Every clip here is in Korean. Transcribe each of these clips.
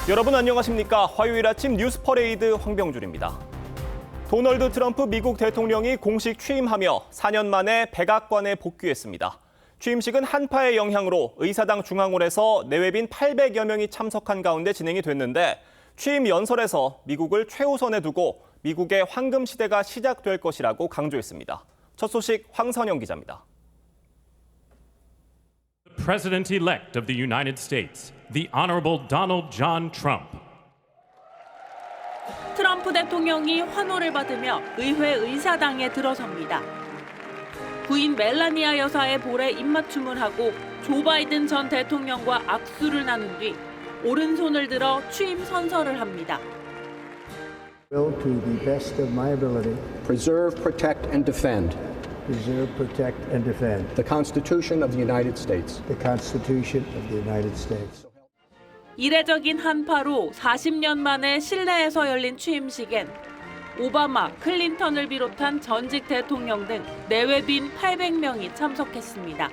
여러분 안녕하십니까? 화요일 아침 뉴스 퍼레이드 황병준입니다. 도널드 트럼프 미국 대통령이 공식 취임하며 4년 만에 백악관에 복귀했습니다. 취임식은 한파의 영향으로 의사당 중앙홀에서 내외빈 800여 명이 참석한 가운데 진행이 됐는데 취임 연설에서 미국을 최우선에 두고 미국의 황금 시대가 시작될 것이라고 강조했습니다. 첫 소식 황선영 기자입니다. President-elect of the United States, the Honorable Donald John Trump. 트럼프 대통령이 환호를 받으며 의회 의사당에 들어섭니다. 부인 멜라니아 여사의 볼에 입맞춤을 하고 조 바이든 전 대통령과 악수를 나눈 뒤 오른손을 들어 취임 선서를 합니다. Will to the best of my ability preserve, protect, and defend preserve, protect, and defend the Constitution of the United States. the Constitution of the United States. 이례적인 한파로 40년 만에 실내에서 열린 취임식엔 오바마, 클린턴을 비롯한 전직 대통령 등 내외빈 800명이 참석했습니다.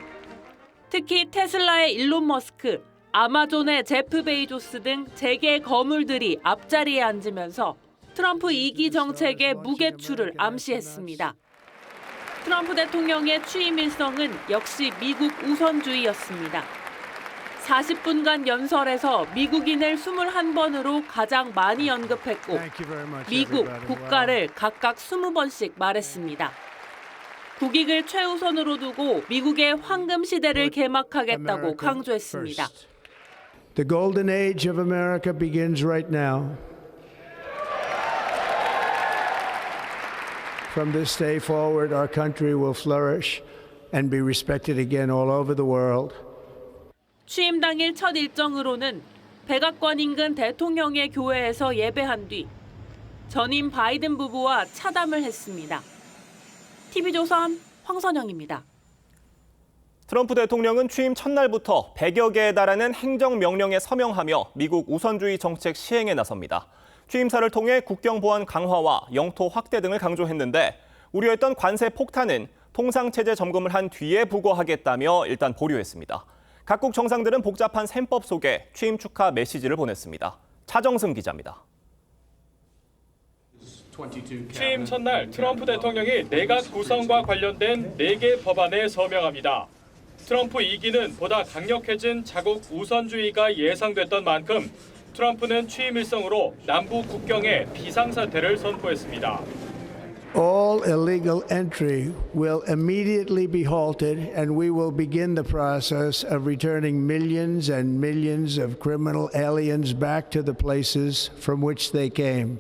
특히 테슬라의 일론 머스크, 아마존의 제프 베이조스 등 재계 거물들이 앞자리에 앉으면서 트럼프 2기 정책의 무게추를 암시했습니다. 트럼프 대통령의 취임 일성은 역시 미국 우선주의였습니다. 40분간 연설에서 미국인을 21번으로 가장 많이 언급했고 미국, 국가를 각각 20번씩 말했습니다. 국익을 최우선으로 두고 미국의 황금 시대를 개막하겠다고 강조했습니다. The golden age of America begins right now. From this day forward, our country will flourish and be respected again all over the world. 취임 당일 첫 일정으로는 백악관 인근 대통령의 교회에서 예배한 뒤 전임 바이든 부부와 차담을 했습니다. TV조선 황선영입니다. 트럼프 대통령은 취임 첫날부터 100여 개에 달하는 행정명령에 서명하며 미국 우선주의 정책 시행에 나섭니다. 취임사를 통해 국경 보안 강화와 영토 확대 등을 강조했는데 우려했던 관세 폭탄은 통상체제 점검을 한 뒤에 부과하겠다며 일단 보류했습니다. 각국 정상들은 복잡한 셈법 속에 취임 축하 메시지를 보냈습니다. 차정승 기자입니다. 취임 첫날 트럼프 대통령이 내각 구성과 관련된 4개 법안에 서명합니다. 트럼프 2기는 보다 강력해진 자국 우선주의가 예상됐던 만큼 트럼프는 취임 일성으로 남북 국경에 비상사태를 선포했습니다. All illegal entry will immediately be halted, and we will begin the process of returning millions and millions of criminal aliens back to the places from which they came.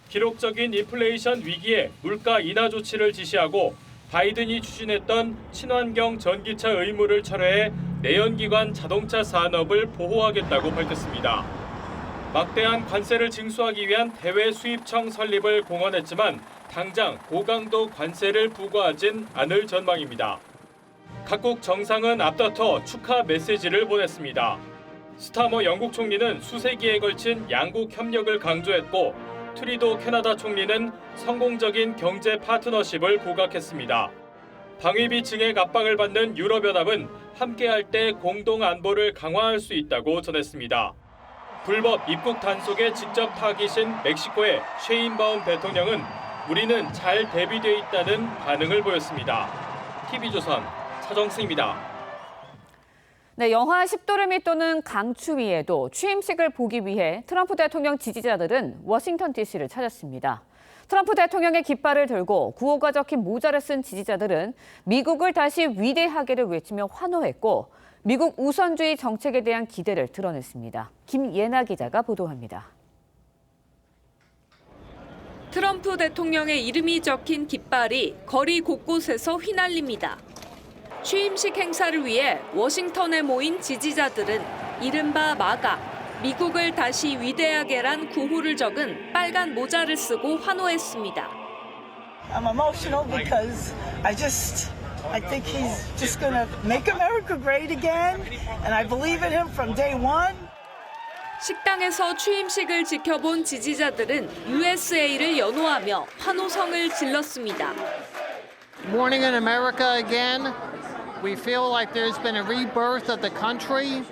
기록적인 인플레이션 위기에 물가 인하 조치를 지시하고 바이든이 추진했던 친환경 전기차 의무를 철회해 내연기관 자동차 산업을 보호하겠다고 밝혔습니다. 막대한 관세를 징수하기 위한 대외 수입청 설립을 공언했지만 당장 고강도 관세를 부과하진 않을 전망입니다. 각국 정상은 앞다퉈 축하 메시지를 보냈습니다. 스타머 영국 총리는 수세기에 걸친 양국 협력을 강조했고 트리도 캐나다 총리는 성공적인 경제 파트너십을 부각했습니다. 방위비 증액 압박을 받는 유럽연합은 함께할 때 공동 안보를 강화할 수 있다고 전했습니다. 불법 입국 단속에 직접 타깃인 멕시코의 셰인바움 대통령은 우리는 잘 대비돼 있다는 반응을 보였습니다. TV조선 차정승입니다. 네, 영하 10도를 떠는 강추위에도 취임식을 보기 위해 트럼프 대통령 지지자들은 워싱턴 DC를 찾았습니다. 트럼프 대통령의 깃발을 들고 구호가 적힌 모자를 쓴 지지자들은 미국을 다시 위대하게를 외치며 환호했고 미국 우선주의 정책에 대한 기대를 드러냈습니다. 김예나 기자가 보도합니다. 트럼프 대통령의 이름이 적힌 깃발이 거리 곳곳에서 휘날립니다. 취임식 행사를 위해 워싱턴에 모인 지지자들은 이른바 마가, 미국을 다시 위대하게란 구호를 적은 빨간 모자를 쓰고 환호했습니다. I'm emotional because I think he's just going to make America great again, and I believe in him from day one. 식당에서 취임식을 지켜본 지지자들은 USA를 연호하며 환호성을 질렀습니다. Morning in America again. We feel like there's been a rebirth of the country.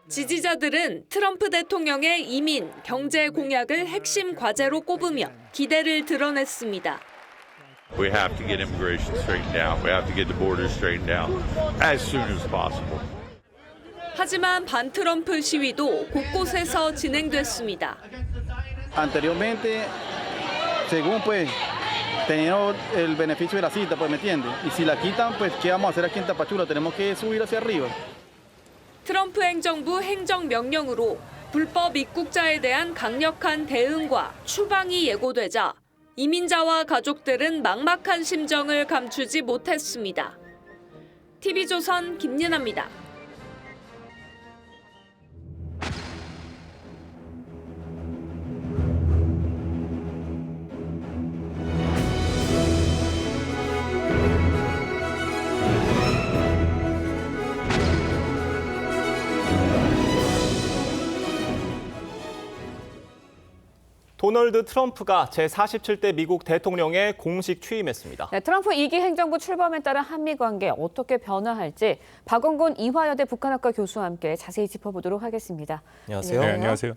지지자들은 트럼프 대통령의 이민, 경제 공약을 핵심 과제로 꼽으며 기대를 드러냈습니다. We have to get immigration straightened out. We have to get the borders straightened out as soon as possible. 하지만 반트럼프 시위도 곳곳에서 진행됐습니다. Anteriormente, según pues teniendo el beneficio de la cita, pues me entiende. Y si la quitan, pues ¿qué vamos a hacer aquí en Tapachula? Tenemos que subir hacia arriba. 트럼프 행정부 행정명령으로 불법 입국자에 대한 강력한 대응과 추방이 예고되자 이민자와 가족들은 막막한 심정을 감추지 못했습니다. TV조선 김예나입니다. 도널드 트럼프가 제47대 미국 대통령에 공식 취임했습니다. 네, 트럼프 2기 행정부 출범에 따른 한미 관계 어떻게 변화할지 박원곤 이화여대 북한학과 교수와 함께 자세히 짚어보도록 하겠습니다. 안녕하세요. 네, 안녕하세요.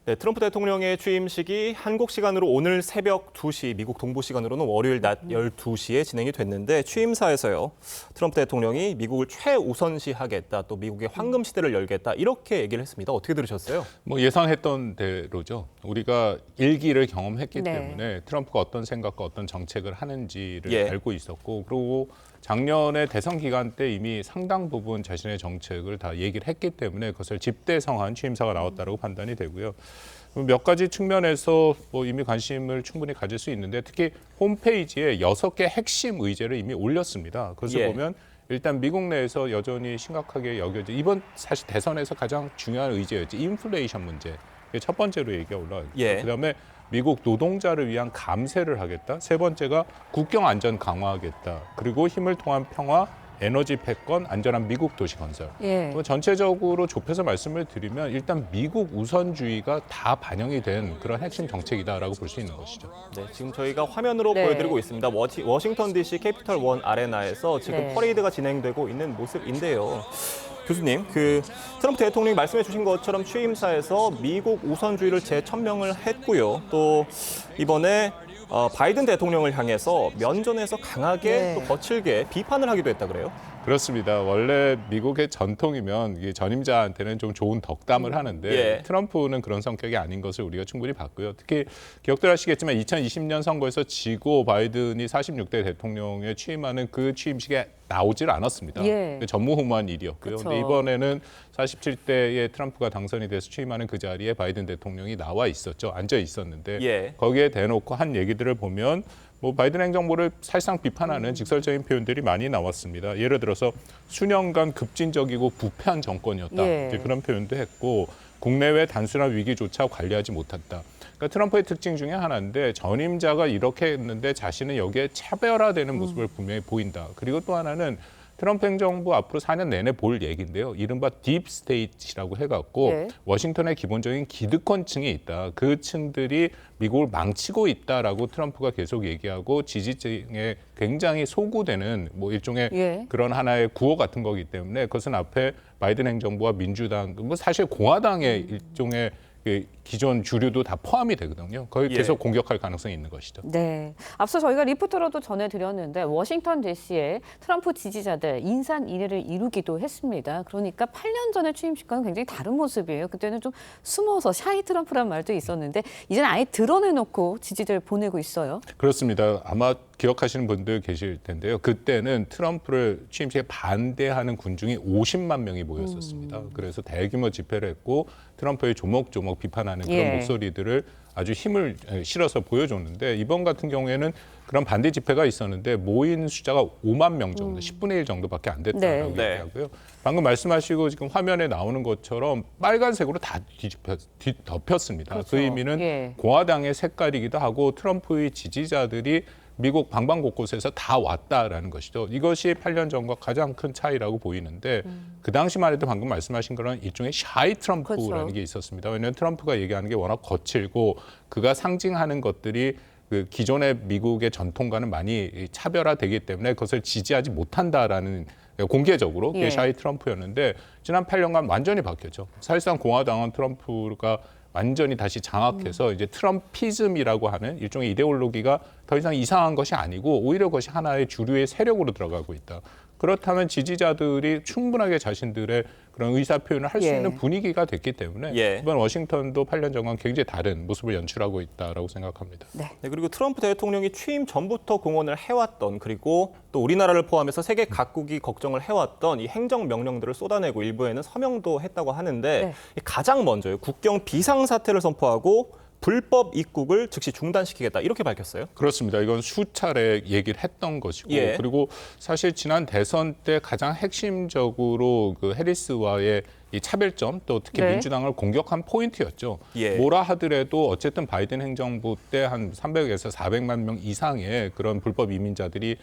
네, 트럼프 대통령의 취임식이 한국 시간으로 오늘 새벽 2시, 미국 동부 시간으로는 월요일 낮 12시에 진행이 됐는데 취임사에서요. 트럼프 대통령이 미국을 최우선시하겠다, 또 미국의 황금 시대를 열겠다 이렇게 얘기를 했습니다. 어떻게 들으셨어요? 뭐 예상했던 대로죠. 우리가 일기를 경험했기 네. 때문에 트럼프가 어떤 생각과 어떤 정책을 하는지를 예. 알고 있었고, 그리고 작년에 대선 기간 때 이미 상당 부분 자신의 정책을 다 얘기를 했기 때문에 그것을 집대성한 취임사가 나왔다고 판단이 되고요. 몇 가지 측면에서 뭐 이미 관심을 충분히 가질 수 있는데, 특히 홈페이지에 6개 핵심 의제를 이미 올렸습니다. 그것을 예. 보면 일단 미국 내에서 여전히 심각하게 여겨져, 이번 사실 대선에서 가장 중요한 의제였지, 인플레이션 문제. 이게 첫 번째로 얘기가 올라왔고, 예. 그다음에 미국 노동자를 위한 감세를 하겠다. 세 번째가 국경 안전 강화하겠다. 그리고 힘을 통한 평화, 에너지 패권, 안전한 미국 도시 건설. 예. 전체적으로 좁혀서 말씀을 드리면 일단 미국 우선주의가 다 반영이 된 그런 핵심 정책이다라고 볼 수 있는 것이죠. 네, 지금 저희가 화면으로 네. 보여드리고 있습니다. 워싱턴 DC 캐피털 원 아레나에서 지금 네. 퍼레이드가 진행되고 있는 모습인데요. 교수님, 트럼프 대통령이 말씀해 주신 것처럼 취임사에서 미국 우선주의를 재천명을 했고요. 또 이번에 바이든 대통령을 향해서 면전에서 강하게 네. 또 거칠게 비판을 하기도 했다 그래요? 그렇습니다. 원래 미국의 전통이면 이게 전임자한테는 좀 좋은 덕담을 하는데 예. 트럼프는 그런 성격이 아닌 것을 우리가 충분히 봤고요. 특히 기억들 하시겠지만 2020년 선거에서 지고 바이든이 46대 대통령에 취임하는 그 취임식에 나오질 않았습니다. 예. 전무후무한 일이었고요. 그쵸. 근데 이번에는 47대의 트럼프가 당선이 돼서 취임하는 그 자리에 바이든 대통령이 나와 있었죠. 앉아 있었는데 예. 거기에 대놓고 한 얘기들을 보면 뭐 바이든 행정부를 사실상 비판하는 직설적인 표현들이 많이 나왔습니다. 예를 들어서 수년간 급진적이고 부패한 정권이었다. 예. 이제 그런 표현도 했고, 국내외 단순한 위기조차 관리하지 못했다. 그러니까 트럼프의 특징 중에 하나인데, 전임자가 이렇게 했는데 자신은 여기에 차별화되는 모습을 분명히 보인다. 그리고 또 하나는 트럼프 행정부 앞으로 4년 내내 볼 얘기인데요. 이른바 딥 스테이트라고 해갖고 예. 워싱턴에 기본적인 기득권층이 있다. 그 층들이 미국을 망치고 있다라고 트럼프가 계속 얘기하고 지지층에 굉장히 소구되는 뭐 일종의 예. 그런 하나의 구호 같은 거기 때문에 그것은 앞에 바이든 행정부와 민주당, 뭐 사실 공화당의 일종의 그 기존 주류도 다 포함이 되거든요. 거기 예. 계속 공격할 가능성이 있는 것이죠. 네. 앞서 저희가 리포터로도 전해드렸는데 워싱턴 DC에 트럼프 지지자들 인산인해를 이루기도 했습니다. 그러니까 8년 전의 취임식과는 굉장히 다른 모습이에요. 그때는 좀 숨어서 샤이 트럼프란 말도 있었는데 이제는 아예 드러내놓고 지지들 보내고 있어요. 그렇습니다. 아마 기억하시는 분들 계실 텐데요. 그때는 트럼프를 취임식에 반대하는 군중이 50만 명이 모였었습니다. 그래서 대규모 집회를 했고 트럼프의 조목조목 비판하는 그런 예. 목소리들을 아주 힘을 실어서 보여줬는데, 이번 같은 경우에는 그런 반대 집회가 있었는데 모인 숫자가 5만 명 정도, 10분의 1 정도밖에 안 됐다고 네. 얘기하고요. 방금 말씀하시고 지금 화면에 나오는 것처럼 빨간색으로 다 덮였습니다. 그렇죠. 그 의미는 예. 공화당의 색깔이기도 하고 트럼프의 지지자들이 미국 방방 곳곳에서 다 왔다라는 것이죠. 이것이 8년 전과 가장 큰 차이라고 보이는데 그 당시만 해도 방금 말씀하신 그런 일종의 샤이 트럼프라는 그렇죠. 게 있었습니다. 왜냐하면 트럼프가 얘기하는 게 워낙 거칠고 그가 상징하는 것들이 그 기존의 미국의 전통과는 많이 차별화되기 때문에 그것을 지지하지 못한다라는 공개적으로 그게 예. 샤이 트럼프였는데 지난 8년간 완전히 바뀌었죠. 사실상 공화당은 트럼프가 완전히 다시 장악해서 이제 트럼피즘이라고 하는 일종의 이데올로기가 더 이상 이상한 것이 아니고 오히려 그것이 하나의 주류의 세력으로 들어가고 있다. 그렇다면 지지자들이 충분하게 자신들의 그런 의사 표현을 할 수 예. 있는 분위기가 됐기 때문에 예. 이번 워싱턴도 8년 전과 굉장히 다른 모습을 연출하고 있다라고 생각합니다. 네, 그리고 트럼프 대통령이 취임 전부터 공언을 해왔던 그리고 또 우리나라를 포함해서 세계 각국이 걱정을 해왔던 이 행정 명령들을 쏟아내고 일부에는 서명도 했다고 하는데 네. 가장 먼저요. 국경 비상사태를 선포하고 불법 입국을 즉시 중단시키겠다 이렇게 밝혔어요. 그렇습니다. 이건 수차례 얘기를 했던 것이고 예. 그리고 사실 지난 대선 때 가장 핵심적으로 그 해리스와의 이 차별점 또 특히 네. 민주당을 공격한 포인트였죠. 예. 뭐라 하더라도 어쨌든 바이든 행정부 때 한 300에서 400만 명 이상의 그런 불법 이민자들이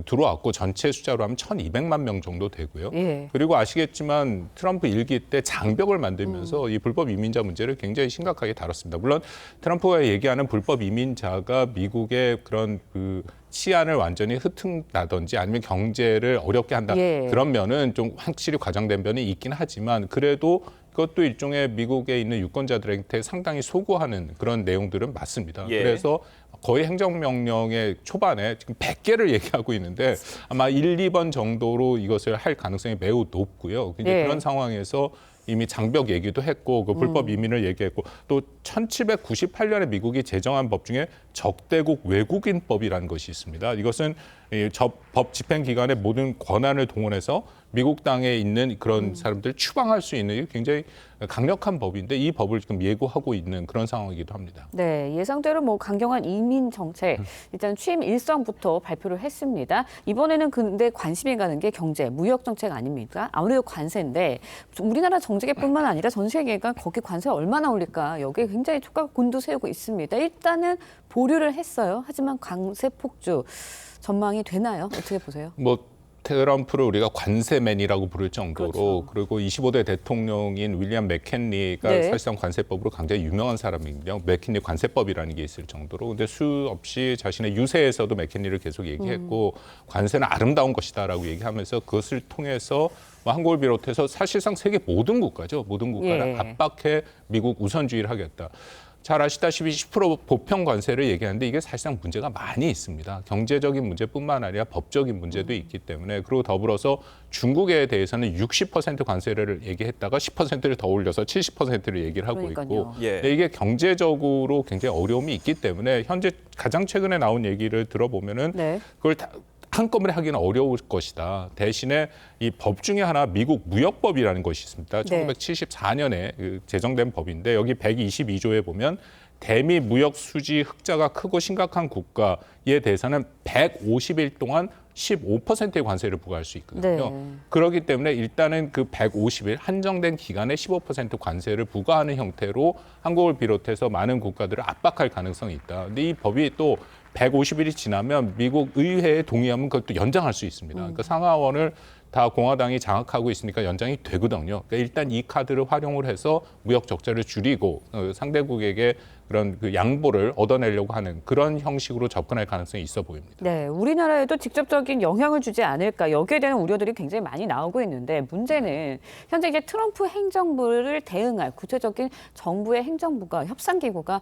들어왔고 전체 숫자로 하면 1,200만 명 정도 되고요. 예. 그리고 아시겠지만 트럼프 일기 때 장벽을 만들면서 이 불법 이민자 문제를 굉장히 심각하게 다뤘습니다. 물론 트럼프가 얘기하는 불법 이민자가 미국의 그런 그 치안을 완전히 흐트나든지 아니면 경제를 어렵게 한다. 예. 그런 면은 좀 확실히 과장된 면이 있긴 하지만 그래도 그것도 일종의 미국에 있는 유권자들한테 상당히 소구하는 그런 내용들은 맞습니다. 예. 그래서 거의 행정명령의 초반에 지금 100개를 얘기하고 있는데 아마 1, 2번 정도로 이것을 할 가능성이 매우 높고요. 이제 예. 그런 상황에서 이미 장벽 얘기도 했고 그 불법 이민을 얘기했고 또 1798년에 미국이 제정한 법 중에 적대국 외국인법이라는 것이 있습니다. 이것은 이 법 집행 기관의 모든 권한을 동원해서 미국 땅에 있는 그런 사람들을 추방할 수 있는 굉장히 강력한 법인데 이 법을 지금 예고하고 있는 그런 상황이기도 합니다. 네, 예상대로 뭐 강경한 이민 정책 일단 취임 일성부터 발표를 했습니다. 이번에는 근데 관심이 가는 게 경제, 무역 정책 아닙니까? 아무래도 관세인데 우리나라 정책뿐만 아니라 전 세계가 거기 관세 얼마나 올릴까 여기에 굉장히 촉각 곤두세우고 있습니다. 일단은 보류를 했어요. 하지만 관세 폭주 전망이 되나요? 어떻게 보세요? 뭐 트럼프를 우리가 관세맨이라고 부를 정도로 그렇죠. 그리고 25대 대통령인 윌리엄 맥켄리가 네. 사실상 관세법으로 굉장히 유명한 사람이거든요. 맥켄리 관세법이라는 게 있을 정도로. 근데 수없이 자신의 유세에서도 맥켄리를 계속 얘기했고 관세는 아름다운 것이다라고 얘기하면서 그것을 통해서 한국을 비롯해서 사실상 세계 모든 국가죠. 모든 국가를 예. 압박해 미국 우선주의를 하겠다. 잘 아시다시피 10% 보편 관세를 얘기하는데 이게 사실상 문제가 많이 있습니다. 경제적인 문제뿐만 아니라 법적인 문제도 있기 때문에 그리고 더불어서 중국에 대해서는 60% 관세를 얘기했다가 10%를 더 올려서 70%를 얘기를 하고 그러니까요. 있고 예. 근데 이게 경제적으로 굉장히 어려움이 있기 때문에 현재 가장 최근에 나온 얘기를 들어보면은 네. 그걸 다 한꺼번에 하기는 어려울 것이다. 대신에 이 법 중에 하나 미국 무역법이라는 것이 있습니다. 네. 1974년에 제정된 법인데 여기 122조에 보면 대미 무역 수지 흑자가 크고 심각한 국가에 대해서는 150일 동안 15%의 관세를 부과할 수 있거든요. 네. 그렇기 때문에 일단은 그 150일 한정된 기간에 15% 관세를 부과하는 형태로 한국을 비롯해서 많은 국가들을 압박할 가능성이 있다. 근데 이 법이 또 150일이 지나면 미국 의회에 동의하면 그것도 연장할 수 있습니다. 그러니까 상하원을 다 공화당이 장악하고 있으니까 연장이 되거든요. 그러니까 일단 이 카드를 활용을 해서 무역 적자를 줄이고 상대국에게 그런 그 양보를 얻어내려고 하는 그런 형식으로 접근할 가능성이 있어 보입니다. 네, 우리나라에도 직접적인 영향을 주지 않을까 여기에 대한 우려들이 굉장히 많이 나오고 있는데 문제는 현재 이제 트럼프 행정부를 대응할 구체적인 정부의 행정부가 협상기구가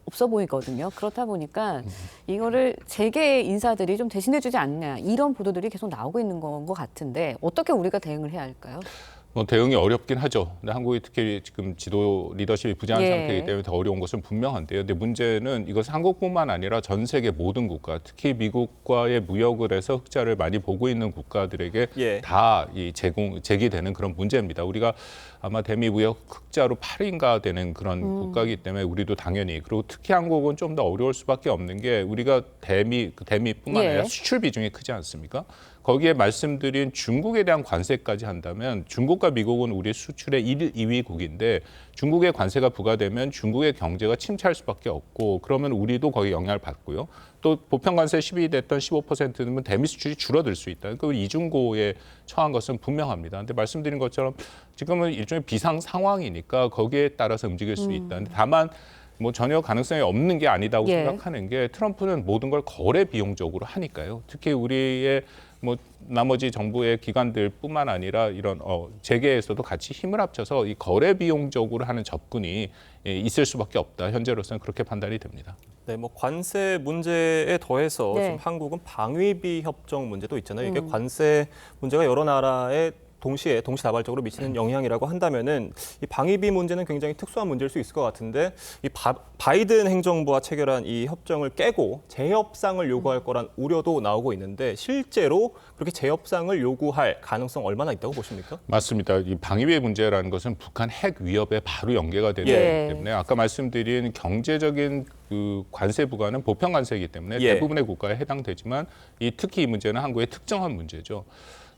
없어 보이거든요. 그렇다 보니까 이거를 재계 인사들이 좀 대신해주지 않냐 이런 보도들이 계속 나오고 있는 것 같은데 어떻게 우리가 대응을 해야 할까요? 뭐 대응이 어렵긴 하죠. 근데 한국이 특히 지금 지도 리더십이 부재한 예. 상태이기 때문에 더 어려운 것은 분명한데요. 근데 문제는 이것은 한국뿐만 아니라 전 세계 모든 국가, 특히 미국과의 무역을 해서 흑자를 많이 보고 있는 국가들에게 예. 다 이 제기되는 그런 문제입니다. 우리가 아마 대미 무역 흑자로 8위인가 되는 그런 국가이기 때문에 우리도 당연히 그리고 특히 한국은 좀 더 어려울 수밖에 없는 게 우리가 대미뿐만 예. 아니라 수출 비중이 크지 않습니까? 거기에 말씀드린 중국에 대한 관세까지 한다면 중국과 미국은 우리 수출의 1, 2위국인데 중국의 관세가 부과되면 중국의 경제가 침체할 수밖에 없고 그러면 우리도 거기에 영향을 받고요. 또 보편 관세 10이 됐던 15%면 대미 수출이 줄어들 수 있다. 그러니까 이중고에 처한 것은 분명합니다. 근데 말씀드린 것처럼 지금은 일종의 비상 상황이니까 거기에 따라서 움직일 수 있다. 근데 다만 뭐 전혀 가능성이 없는 게 아니다고 예. 생각하는 게 트럼프는 모든 걸 거래 비용적으로 하니까요. 특히 우리의 뭐 나머지 정부의 기관들뿐만 아니라 이런 재계에서도 같이 힘을 합쳐서 이 거래 비용적으로 하는 접근이 있을 수밖에 없다. 현재로서는 그렇게 판단이 됩니다. 네, 뭐 관세 문제에 더해서 네. 지금 한국은 방위비 협정 문제도 있잖아요. 이게 관세 문제가 여러 나라에 동시다발적으로 미치는 영향이라고 한다면은 이 방위비 문제는 굉장히 특수한 문제일 수 있을 것 같은데 이 바이든 행정부와 체결한 이 협정을 깨고 재협상을 요구할 거란 우려도 나오고 있는데 실제로 그렇게 재협상을 요구할 가능성 얼마나 있다고 보십니까? 맞습니다. 이 방위비 문제라는 것은 북한 핵 위협에 바로 연계가 되기 때문에 아까 말씀드린 경제적인 그 관세 부과는 보편 관세이기 때문에 대부분의 국가에 해당되지만 특히 이 문제는 한국의 특정한 문제죠.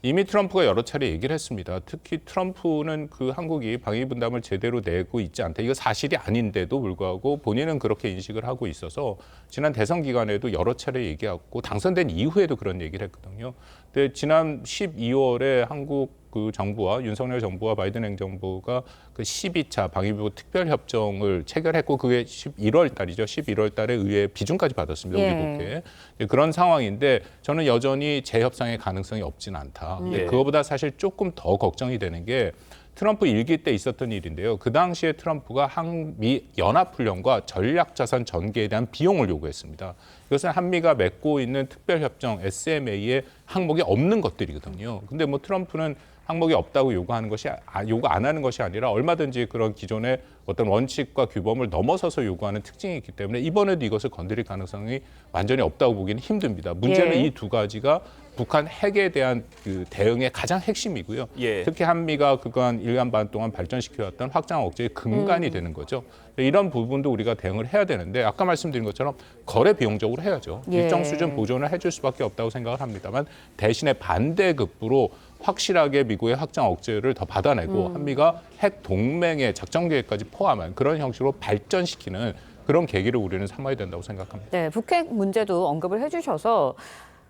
이미 트럼프가 여러 차례 얘기를 했습니다. 특히 트럼프는 그 한국이 방위 분담을 제대로 내고 있지 않다. 이거 사실이 아닌데도 불구하고 본인은 그렇게 인식을 하고 있어서 지난 대선 기간에도 여러 차례 얘기하고 당선된 이후에도 그런 얘기를 했거든요. 근데 지난 12월에 한국 그 정부와 윤석열 정부와 바이든 행정부가 그 12차 방위부 특별협정을 체결했고 그게 11월 달이죠. 11월 달에 의회 비준까지 받았습니다. 우리 국회에. 그런 상황인데 저는 여전히 재협상의 가능성이 없지는 않다. 그거보다 사실 조금 더 걱정이 되는 게 트럼프 일기 때 있었던 일인데요. 그 당시에 트럼프가 한미 연합훈련과 전략자산 전개에 대한 비용을 요구했습니다. 이것은 한미가 맺고 있는 특별협정 SMA에 항목이 없는 것들이거든요. 근데 뭐 트럼프는 항목이 없다고 요구 안 하는 것이 아니라 얼마든지 그런 기존의 어떤 원칙과 규범을 넘어서서 요구하는 특징이 있기 때문에 이번에도 이것을 건드릴 가능성이 완전히 없다고 보기는 힘듭니다. 문제는 이 두 가지가 북한 핵에 대한 그 대응의 가장 핵심이고요. 특히 한미가 그간 1년 반 동안 발전시켜왔던 확장 억제의 근간이 되는 거죠. 이런 부분도 우리가 대응을 해야 되는데 아까 말씀드린 것처럼 거래 비용적으로 해야죠. 일정 수준 보존을 해줄 수밖에 없다고 생각을 합니다만 대신에 반대급부로 확실하게 미국의 확장 억제를 더 받아내고 한미가 핵 동맹의 작전 계획까지 포함한 그런 형식으로 발전시키는 그런 계기를 우리는 삼아야 된다고 생각합니다. 네, 북핵 문제도 언급을 해주셔서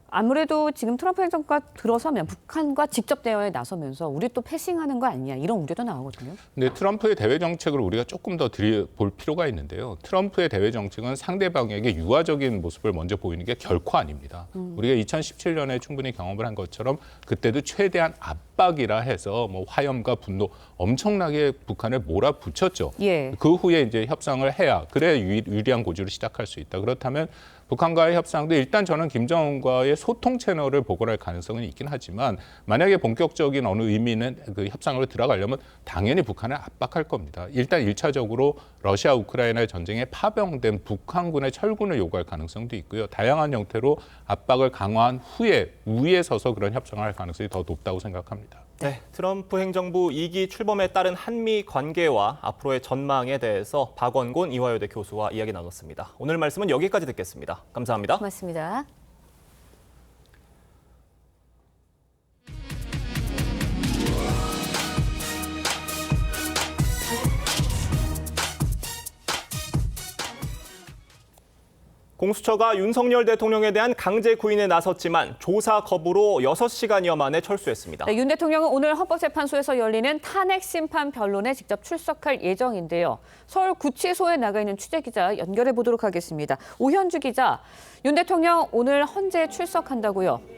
아무래도 지금 트럼프 행정부가 들어서면 북한과 직접 대화에 나서면서 우리 또 패싱하는 거 아니냐 이런 우려도 나오거든요. 근데 트럼프의 대외 정책을 우리가 조금 더 들여볼 필요가 있는데요. 트럼프의 대외 정책은 상대방에게 유화적인 모습을 먼저 보이는 게 결코 아닙니다. 우리가 2017년에 충분히 경험을 한 것처럼 그때도 최대한 압박이라 해서 뭐 화염과 분노 엄청나게 북한을 몰아붙였죠. 그 후에 이제 협상을 해야 그래 유리한 고지로 시작할 수 있다. 그렇다면 북한과의 협상도 일단 저는 김정은과의 소통 채널을 복원할 가능성은 있긴 하지만 만약에 본격적인 어느 의미는 그 협상으로 들어가려면 당연히 북한을 압박할 겁니다. 일단 1차적으로 러시아 우크라이나 전쟁에 파병된 북한군의 철군을 요구할 가능성도 있고요. 다양한 형태로 압박을 강화한 후에 우위에 서서 그런 협상을 할 가능성이 더 높다고 생각합니다. 네, 트럼프 행정부 2기 출범에 따른 한미 관계와 앞으로의 전망에 대해서 박원곤 이화여대 교수와 이야기 나눴습니다. 오늘 말씀은 여기까지 듣겠습니다. 감사합니다. 고맙습니다. 공수처가 윤석열 대통령에 대한 강제 구인에 나섰지만 조사 거부로 6시간여 만에 철수했습니다. 네, 윤 대통령은 오늘 헌법재판소에서 열리는 탄핵 심판 변론에 직접 출석할 예정인데요. 서울 구치소에 나가 있는 취재기자 연결해 보도록 하겠습니다. 오현주 기자, 윤 대통령 오늘 헌재에 출석한다고요?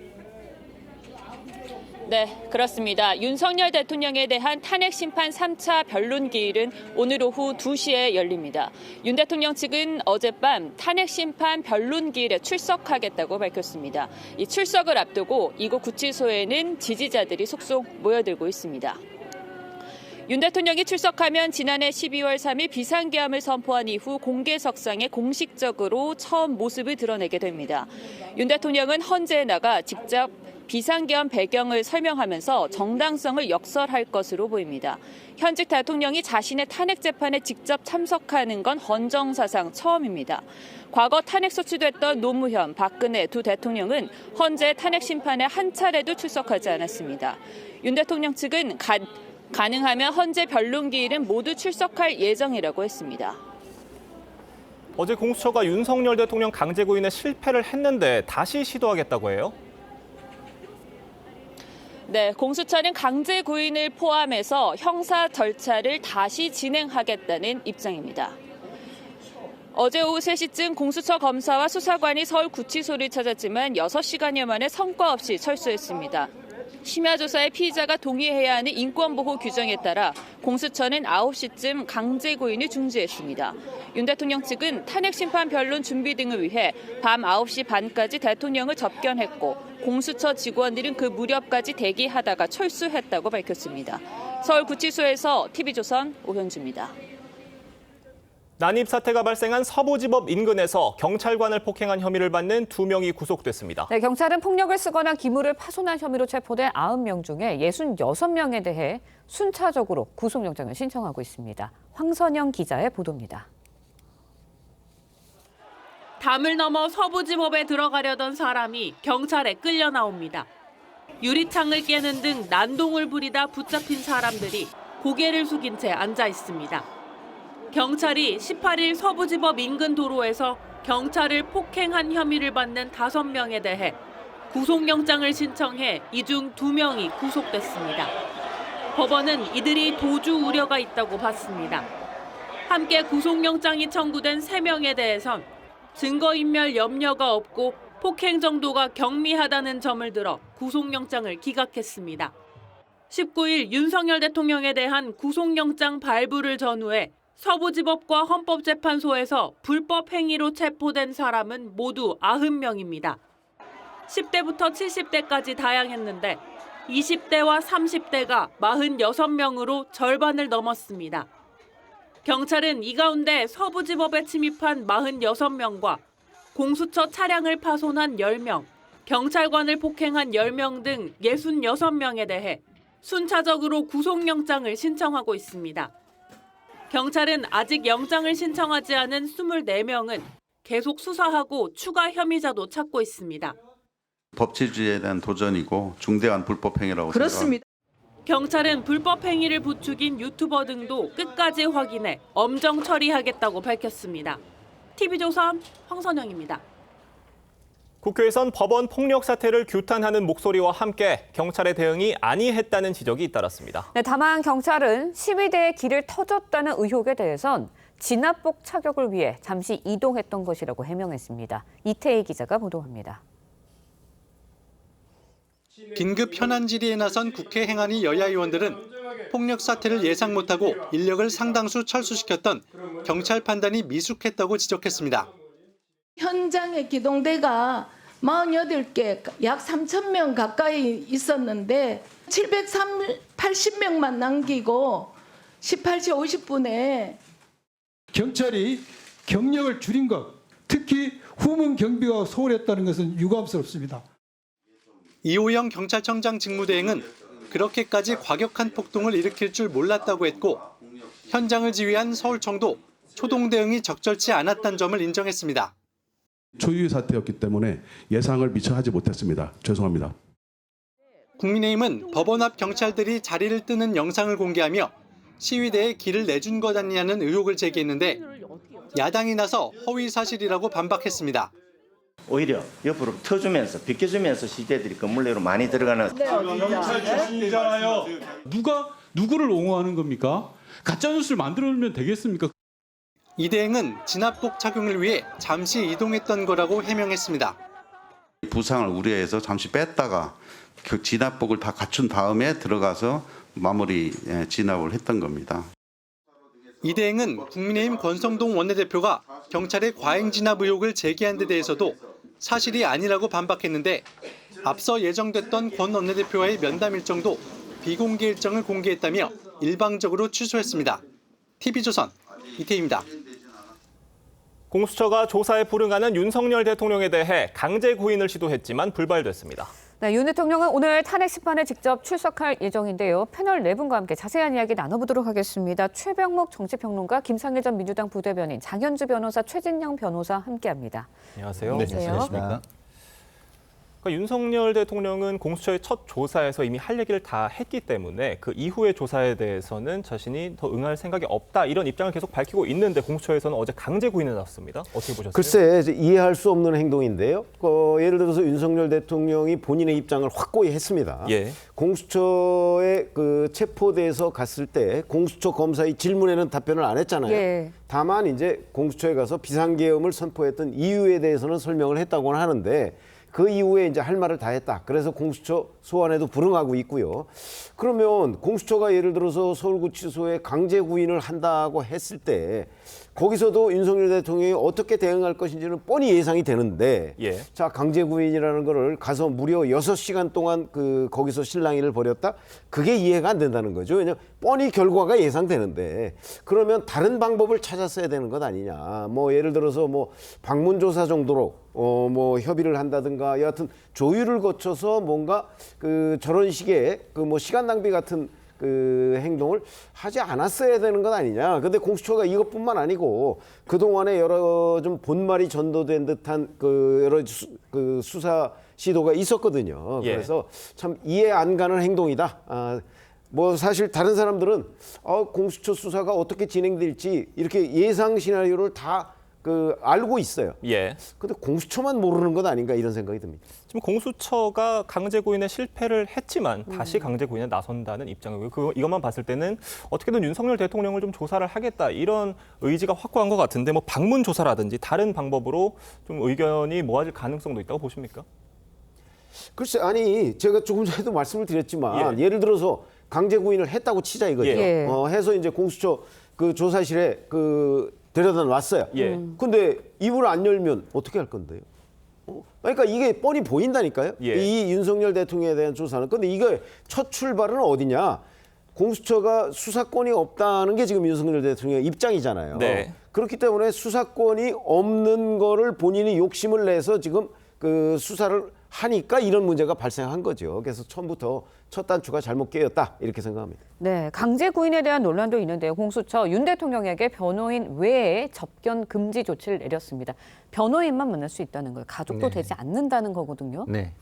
네, 그렇습니다. 윤석열 대통령에 대한 탄핵 심판 3차 변론 기일은 오늘 오후 2시에 열립니다. 윤 대통령 측은 어젯밤 탄핵 심판 변론 기일에 출석하겠다고 밝혔습니다. 이 출석을 앞두고 이곳 구치소에는 지지자들이 속속 모여들고 있습니다. 윤 대통령이 출석하면 지난해 12월 3일 비상계엄을 선포한 이후 공개석상에 공식적으로 처음 모습을 드러내게 됩니다. 윤 대통령은 헌재에 나가 직접 비상계엄 배경을 설명하면서 정당성을 역설할 것으로 보입니다. 현직 대통령이 자신의 탄핵 재판에 직접 참석하는 건 헌정사상 처음입니다. 과거 탄핵 소추됐던 노무현, 박근혜 두 대통령은 헌재 탄핵 심판에 한 차례도 출석하지 않았습니다. 윤 대통령 측은 가능하면 헌재 변론 기일은 모두 출석할 예정이라고 했습니다. 어제 공수처가 윤석열 대통령 강제 구인에 실패를 했는데 다시 시도하겠다고 해요? 네, 공수처는 강제 구인을 포함해서 형사 절차를 다시 진행하겠다는 입장입니다. 어제 오후 3시쯤 공수처 검사와 수사관이 서울구치소를 찾았지만 6시간여 만에 성과 없이 철수했습니다. 심야 조사에 피의자가 동의해야 하는 인권보호 규정에 따라 공수처는 9시쯤 강제 구인을 중지했습니다. 윤 대통령 측은 탄핵심판 변론 준비 등을 위해 밤 9시 반까지 대통령을 접견했고 공수처 직원들은 그 무렵까지 대기하다가 철수했다고 밝혔습니다. 서울구치소에서 TV조선 오현주입니다. 난입 사태가 발생한 서부지법 인근에서 경찰관을 폭행한 혐의를 받는 2명이 구속됐습니다. 네, 경찰은 폭력을 쓰거나 기물을 파손한 혐의로 체포된 90명 중에 66명에 대해 순차적으로 구속영장을 신청하고 있습니다. 황선영 기자의 보도입니다. 담을 넘어 서부지법에 들어가려던 사람이 경찰에 끌려 나옵니다. 유리창을 깨는 등 난동을 부리다 붙잡힌 사람들이 고개를 숙인 채 앉아 있습니다. 경찰이 18일 서부지법 인근 도로에서 경찰을 폭행한 혐의를 받는 5명에 대해 구속영장을 신청해 이 중 2명이 구속됐습니다. 법원은 이들이 도주 우려가 있다고 봤습니다. 함께 구속영장이 청구된 3명에 대해선 증거인멸 염려가 없고 폭행 정도가 경미하다는 점을 들어 구속영장을 기각했습니다. 19일 윤석열 대통령에 대한 구속영장 발부를 전후해 서부지법과 헌법재판소에서 불법 행위로 체포된 사람은 모두 90명입니다. 10대부터 70대까지 다양했는데 20대와 30대가 46명으로 절반을 넘었습니다. 경찰은 이 가운데 서부지법에 침입한 46명과 공수처 차량을 파손한 10명, 경찰관을 폭행한 10명 등 66명에 대해 순차적으로 구속영장을 신청하고 있습니다. 경찰은 아직 영장을 신청하지 않은 24명은 계속 수사하고 추가 혐의자도 찾고 있습니다. 법치주의에 대한 도전이고 중대한 불법 행위라고 그렇습니다. 경찰은 불법 행위를 부추긴 유튜버 등도 끝까지 확인해 엄정 처리하겠다고 밝혔습니다. TV조선 황선영입니다. 국회에선 법원 폭력 사태를 규탄하는 목소리와 함께 경찰의 대응이 안이했다는 지적이 잇따랐습니다. 네, 다만 경찰은 시위대의 길을 터졌다는 의혹에 대해선 진압복 착용을 위해 잠시 이동했던 것이라고 해명했습니다. 이태희 기자가 보도합니다. 긴급 현안 질의에 나선 국회 행안위 여야 의원들은 폭력 사태를 예상 못하고 인력을 상당수 철수시켰던 경찰 판단이 미숙했다고 지적했습니다. 현장의 기동대가 48개, 약 3,000명 가까이 있었는데 780명만 남기고 18시 50분에 경찰이 경력을 줄인 것, 특히 후문 경비가 소홀했다는 것은 유감스럽습니다. 이호영 경찰청장 직무대행은 그렇게까지 과격한 폭동을 일으킬 줄 몰랐다고 했고 현장을 지휘한 서울청도 초동 대응이 적절치 않았다는 점을 인정했습니다. 초유의 사태였기 때문에 예상을 미처 하지 못했습니다. 죄송합니다. 국민의힘은 법원 앞 경찰들이 자리를 뜨는 영상을 공개하며 시위대에 길을 내준 것 아니냐는 의혹을 제기했는데 야당이 나서 허위 사실이라고 반박했습니다. 오히려 옆으로 터주면서 비켜주면서 시위대들이 건물 내로 많이 들어가는. 경찰 출신이잖아요. 누가 누구를 옹호하는 겁니까? 가짜 뉴스를 만들어내면 되겠습니까? 이 대행은 진압복 착용을 위해 잠시 이동했던 거라고 해명했습니다. 부상을 우려해서 잠시 뺐다가 그 진압복을 다 갖춘 다음에 들어가서 마무리 진압을 했던 겁니다. 이 대행은 국민의힘 권성동 원내대표가 경찰의 과잉 진압 의혹을 제기한 데 대해서도 사실이 아니라고 반박했는데 앞서 예정됐던 권 원내대표와의 면담 일정도 비공개 일정을 공개했다며 일방적으로 취소했습니다. TV조선 이태희입니다. 공수처가 조사에 불응하는 윤석열 대통령에 대해 강제 구인을 시도했지만 불발됐습니다. 네, 윤 대통령은 오늘 탄핵 심판에 직접 출석할 예정인데요. 패널 4분과 함께 자세한 이야기 나눠보도록 하겠습니다. 최병목 정치평론가, 김상일 전 민주당 부대변인, 장현주 변호사, 최진영 변호사 함께합니다. 안녕하세요. 안녕하세요. 그러니까 그러니까 윤석열 대통령은 공수처의 첫 조사에서 이미 할 얘기를 다 했기 때문에 그 이후의 조사에 대해서는 자신이 더 응할 생각이 없다 이런 입장을 계속 밝히고 있는데 공수처에서는 어제 강제 구인을 나왔습니다. 어떻게 보셨어요? 글쎄 이해할 수 없는 행동인데요. 예를 들어서 윤석열 대통령이 본인의 입장을 확고히 했습니다. 예. 공수처에 그 체포돼서 갔을 때 공수처 검사의 질문에는 답변을 안 했잖아요. 예. 다만 이제 공수처에 가서 비상계엄을 선포했던 이유에 대해서는 설명을 했다고는 하는데 그 이후에 이제 할 말을 다 했다. 그래서 공수처 소환에도 불응하고 있고요. 그러면 공수처가 예를 들어서 서울구치소에 강제 구인을 한다고 했을 때 거기서도 윤석열 대통령이 어떻게 대응할 것인지는 뻔히 예상이 되는데 예. 자 강제 구인이라는 거를 가서 무려 6시간 동안 거기서 실랑이를 벌였다? 그게 이해가 안 된다는 거죠. 왜냐하면 뻔히 결과가 예상되는데 그러면 다른 방법을 찾았어야 되는 것 아니냐. 뭐 예를 들어서 뭐 방문조사 정도로 뭐 협의를 한다든가 여하튼 조율을 거쳐서 뭔가 저런 식의 뭐 시간 낭비 같은 행동을 하지 않았어야 되는 것 아니냐. 근데 공수처가 이것뿐만 아니고 그동안에 여러 좀 본말이 전도된 듯한 여러 수사 시도가 있었거든요. 예. 그래서 참 이해 안 가는 행동이다. 뭐 사실 다른 사람들은 공수처 수사가 어떻게 진행될지 이렇게 예상 시나리오를 다 알고 있어요. 예. 근데 공수처만 모르는 것 아닌가 이런 생각이 듭니다. 지금 공수처가 강제 구인에 실패를 했지만 다시 강제 구인에 나선다는 입장이고요. 이것만 봤을 때는 어떻게든 윤석열 대통령을 좀 조사를 하겠다 이런 의지가 확고한 것 같은데 뭐 방문 조사라든지 다른 방법으로 좀 의견이 모아질 가능성도 있다고 보십니까? 글쎄 아니 제가 조금 전에도 말씀을 드렸지만 예. 예를 들어서 강제 구인을 했다고 치자 이거죠. 예. 해서 이제 공수처 조사실에 데려다 놨어요. 예. 근데 입을 안 열면 어떻게 할 건데요? 그러니까 이게 뻔히 보인다니까요. 예. 이 윤석열 대통령에 대한 조사는. 근데 이거 첫 출발은 어디냐? 공수처가 수사권이 없다는 게 지금 윤석열 대통령의 입장이잖아요. 네. 그렇기 때문에 수사권이 없는 거를 본인이 욕심을 내서 지금 수사를 하니까 이런 문제가 발생한 거죠. 그래서 처음부터 첫 단추가 잘못 깨었다 이렇게 생각합니다. 네, 강제 구인에 대한 논란도 있는데요. 공수처 윤 대통령에게 변호인 외에 접견 금지 조치를 내렸습니다. 변호인만 만날 수 있다는 거예요. 가족도 네. 되지 않는다는 거거든요. 네.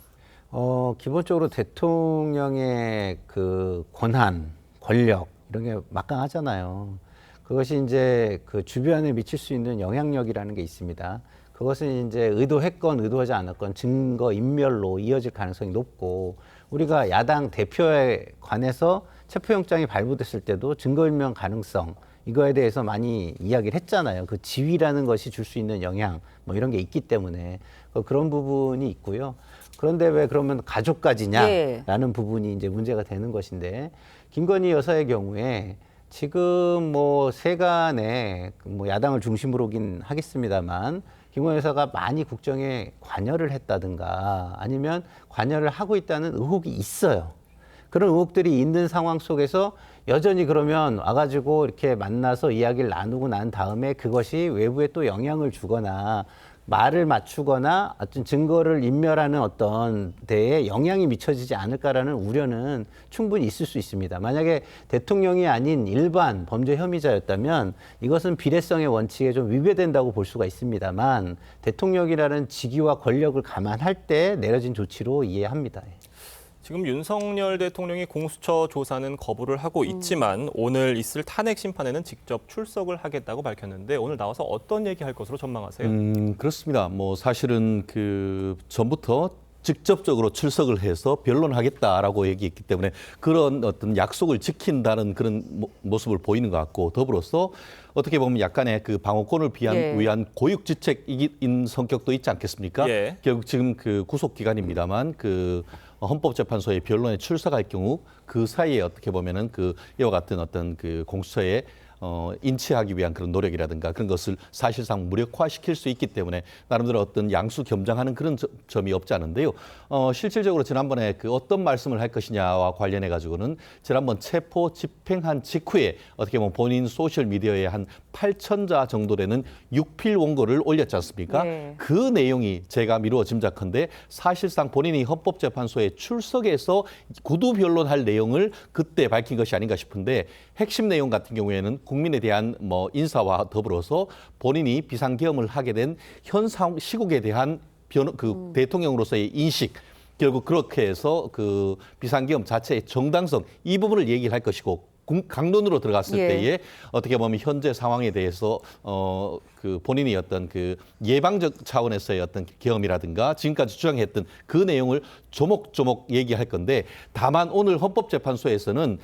기본적으로 대통령의 권한, 권력 이런 게 막강하잖아요. 그것이 이제 주변에 미칠 수 있는 영향력이라는 게 있습니다. 그것은 이제 의도했건 의도하지 않았건 증거 인멸로 이어질 가능성이 높고 우리가 야당 대표에 관해서 체포영장이 발부됐을 때도 증거인멸 가능성 이거에 대해서 많이 이야기를 했잖아요. 그 지위라는 것이 줄 수 있는 영향 뭐 이런 게 있기 때문에 그런 부분이 있고요. 그런데 왜 그러면 가족까지냐라는 부분이 이제 문제가 되는 것인데 김건희 여사의 경우에 지금 뭐 세간에 뭐 야당을 중심으로긴 하겠습니다만 김건희 여사가 많이 국정에 관여를 했다든가 아니면 관여를 하고 있다는 의혹이 있어요. 그런 의혹들이 있는 상황 속에서 여전히 그러면 와가지고 이렇게 만나서 이야기를 나누고 난 다음에 그것이 외부에 또 영향을 주거나 말을 맞추거나 어떤 증거를 인멸하는 어떤 데에 영향이 미쳐지지 않을까라는 우려는 충분히 있을 수 있습니다. 만약에 대통령이 아닌 일반 범죄 혐의자였다면 이것은 비례성의 원칙에 좀 위배된다고 볼 수가 있습니다만 대통령이라는 직위와 권력을 감안할 때 내려진 조치로 이해합니다. 지금 윤석열 대통령이 공수처 조사는 거부를 하고 있지만 오늘 있을 탄핵 심판에는 직접 출석을 하겠다고 밝혔는데 오늘 나와서 어떤 얘기할 것으로 전망하세요? 그렇습니다. 뭐 사실은 전부터 직접적으로 출석을 해서 변론하겠다라고 얘기했기 때문에 그런 어떤 약속을 지킨다는 그런 모습을 보이는 것 같고 더불어서 어떻게 보면 약간의 방어권을 위한 고육지책인 성격도 있지 않겠습니까? 예. 결국 지금 구속 기간입니다만 헌법재판소의 변론에 출석할 경우 그 사이에 어떻게 보면은 이와 같은 어떤 공수처에 인치하기 위한 그런 노력이라든가 그런 것을 사실상 무력화시킬 수 있기 때문에 나름대로 어떤 양수 겸장하는 그런 점이 없지 않은데요. 실질적으로 지난번에 어떤 말씀을 할 것이냐와 관련해 가지고는 지난번 체포 집행한 직후에 어떻게 보면 본인 소셜 미디어에 한 8,000자 정도 되는 6필 원고를 올렸지 않습니까? 네. 그 내용이 제가 미루어 짐작컨대 사실상 본인이 헌법재판소에 출석해서 구두 변론할 내용을 그때 밝힌 것이 아닌가 싶은데 핵심 내용 같은 경우에는 국민에 대한 인사와 더불어서 본인이 비상계엄을 하게 된 현 시국에 대한 대통령으로서의 인식 결국 그렇게 해서 그 비상계엄 자체의 정당성 이 부분을 얘기를 할 것이고 강론으로 들어갔을 예. 때에 어떻게 보면 현재 상황에 대해서 그 본인이 어떤 그 예방적 차원에서의 어떤 계엄이라든가 지금까지 주장했던 그 내용을 조목조목 얘기할 건데 다만 오늘 헌법재판소에서는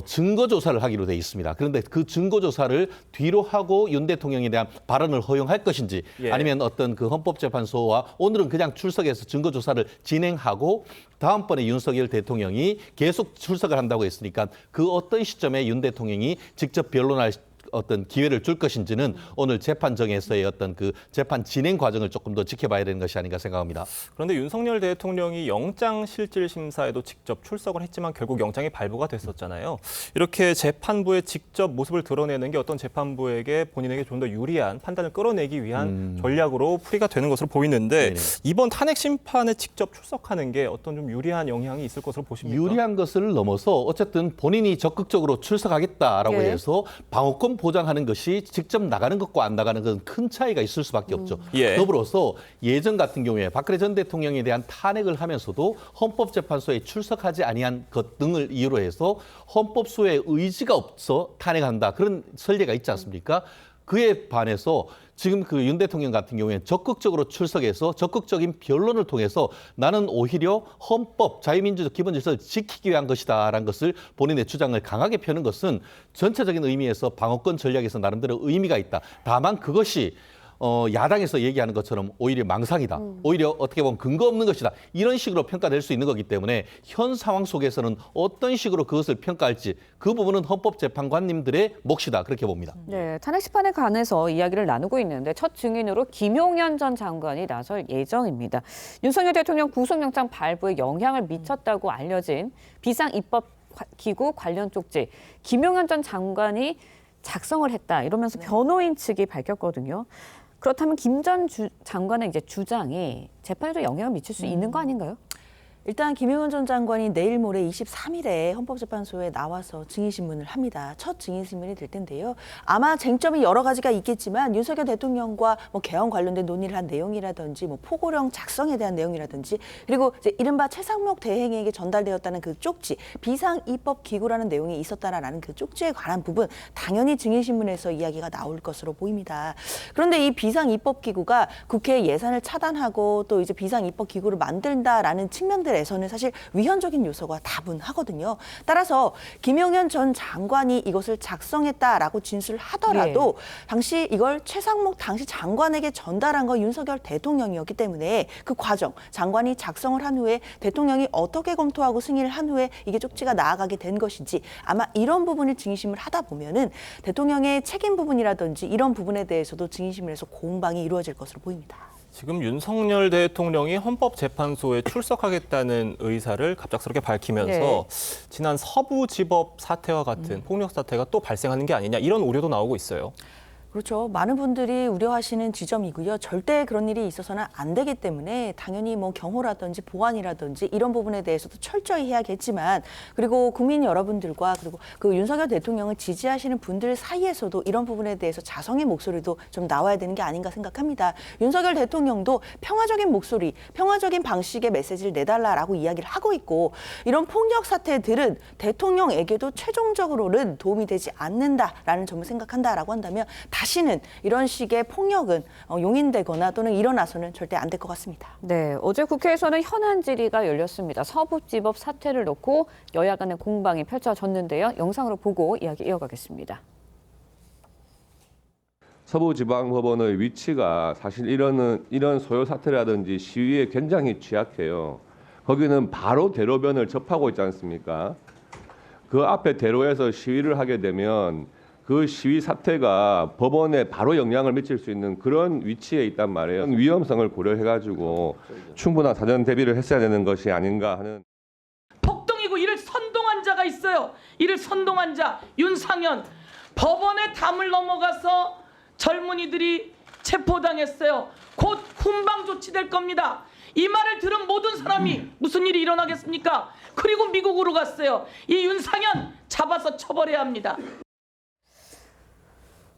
증거 조사를 하기로 돼 있습니다. 그런데 그 증거 조사를 뒤로 하고 윤 대통령에 대한 발언을 허용할 것인지 예. 아니면 어떤 그 헌법재판소와 오늘은 그냥 출석해서 증거 조사를 진행하고 다음번에 윤석열 대통령이 계속 출석을 한다고 했으니까 그 어떤 시점에 윤 대통령이 직접 변론할 어떤 기회를 줄 것인지는 오늘 재판정에서의 어떤 그 재판 진행 과정을 조금 더 지켜봐야 되는 것이 아닌가 생각합니다. 그런데 윤석열 대통령이 영장실질심사에도 직접 출석을 했지만 결국 영장이 발부가 됐었잖아요. 이렇게 재판부에 직접 모습을 드러내는 게 어떤 재판부에게 본인에게 좀 더 유리한 판단을 끌어내기 위한 전략으로 풀이가 되는 것으로 보이는데 네네. 이번 탄핵 심판에 직접 출석하는 게 어떤 좀 유리한 영향이 있을 것으로 보십니까? 유리한 것을 넘어서 어쨌든 본인이 적극적으로 출석하겠다라고 예. 해서 방어권 보장하는 것이 직접 나가는 것과 안 나가는 것은 큰 차이가 있을 수밖에 없죠. 예. 더불어서 예전 같은 경우에 박근혜 전 대통령에 대한 탄핵을 하면서도 헌법재판소에 출석하지 아니한 것 등을 이유로 해서 헌법소의 의지가 없어 탄핵한다. 그런 설례가 있지 않습니까? 그에 반해서 지금 그 윤 대통령 같은 경우에 적극적으로 출석해서 적극적인 변론을 통해서 나는 오히려 헌법, 자유민주적 기본질서를 지키기 위한 것이다라는 것을 본인의 주장을 강하게 펴는 것은 전체적인 의미에서 방어권 전략에서 나름대로 의미가 있다. 다만 그것이 야당에서 얘기하는 것처럼 오히려 망상이다. 오히려 어떻게 보면 근거 없는 것이다. 이런 식으로 평가될 수 있는 거기 때문에 현 상황 속에서는 어떤 식으로 그것을 평가할지 그 부분은 헌법재판관님들의 몫이다. 그렇게 봅니다. 네, 탄핵 심판에 관해서 이야기를 나누고 있는데 첫 증인으로 김용현 전 장관이 나설 예정입니다. 윤석열 대통령 구속영장 발부에 영향을 미쳤다고 알려진 비상입법기구 관련 쪽지 김용현 전 장관이 작성을 했다 이러면서 변호인 측이 밝혔거든요. 그렇다면 김 전 장관의 이제 주장이 재판에도 영향을 미칠 수 있는 거 아닌가요? 일단 김용현 전 장관이 내일 모레 23일에 헌법재판소에 나와서 증인신문을 합니다. 첫 증인신문이 될 텐데요. 아마 쟁점이 여러 가지가 있겠지만 윤석열 대통령과 뭐 개헌 관련된 논의를 한 내용이라든지 뭐 포고령 작성에 대한 내용이라든지 그리고 이제 이른바 최상목 대행에게 전달되었다는 그 쪽지 비상입법기구라는 내용이 있었다라는 그 쪽지에 관한 부분 당연히 증인신문에서 이야기가 나올 것으로 보입니다. 그런데 이 비상입법기구가 국회 예산을 차단하고 또 이제 비상입법기구를 만든다라는 측면들 에서는 사실 위헌적인 요소가 다분하거든요. 따라서 김용현 전 장관이 이것을 작성했다라고 진술을 하더라도 당시 이걸 최상목 당시 장관에게 전달한 건 윤석열 대통령이었기 때문에 그 과정, 장관이 작성을 한 후에 대통령이 어떻게 검토하고 승인을 한 후에 이게 쪽지가 나아가게 된 것인지 아마 이런 부분을 증인심을 하다 보면은 대통령의 책임 부분이라든지 이런 부분에 대해서도 증인심을해서 공방이 이루어질 것으로 보입니다. 지금 윤석열 대통령이 헌법재판소에 출석하겠다는 의사를 갑작스럽게 밝히면서 지난 서부지법 사태와 같은 폭력 사태가 또 발생하는 게 아니냐 이런 우려도 나오고 있어요. 그렇죠. 많은 분들이 우려하시는 지점이고요. 절대 그런 일이 있어서는 안 되기 때문에 당연히 뭐 경호라든지 보안이라든지 이런 부분에 대해서도 철저히 해야겠지만 그리고 국민 여러분들과 그리고 그 윤석열 대통령을 지지하시는 분들 사이에서도 이런 부분에 대해서 자성의 목소리도 좀 나와야 되는 게 아닌가 생각합니다. 윤석열 대통령도 평화적인 목소리, 평화적인 방식의 메시지를 내달라라고 이야기를 하고 있고 이런 폭력 사태들은 대통령에게도 최종적으로는 도움이 되지 않는다라는 점을 생각한다라고 한다면 다시는 이런 식의 폭력은 용인되거나 또는 일어나서는 절대 안 될 것 같습니다. 네, 어제 국회에서는 현안 질의가 열렸습니다. 서부지법 사태를 놓고 여야 간의 공방이 펼쳐졌는데요. 영상으로 보고 이야기 이어가겠습니다. 서부지방법원의 위치가 사실 이런 소요 사태라든지 시위에 굉장히 취약해요. 거기는 바로 대로변을 접하고 있지 않습니까? 그 앞에 대로에서 시위를 하게 되면 그 시위 사태가 법원에 바로 영향을 미칠 수 있는 그런 위치에 있단 말이에요. 위험성을 고려해가지고 충분한 사전 대비를 했어야 되는 것이 아닌가 하는. 폭동이고 이를 선동한 자가 있어요. 이를 선동한 자 윤상현 법원의 담을 넘어가서 젊은이들이 체포당했어요. 곧 훈방 조치될 겁니다. 이 말을 들은 모든 사람이 무슨 일이 일어나겠습니까? 그리고 미국으로 갔어요. 이 윤상현 잡아서 처벌해야 합니다.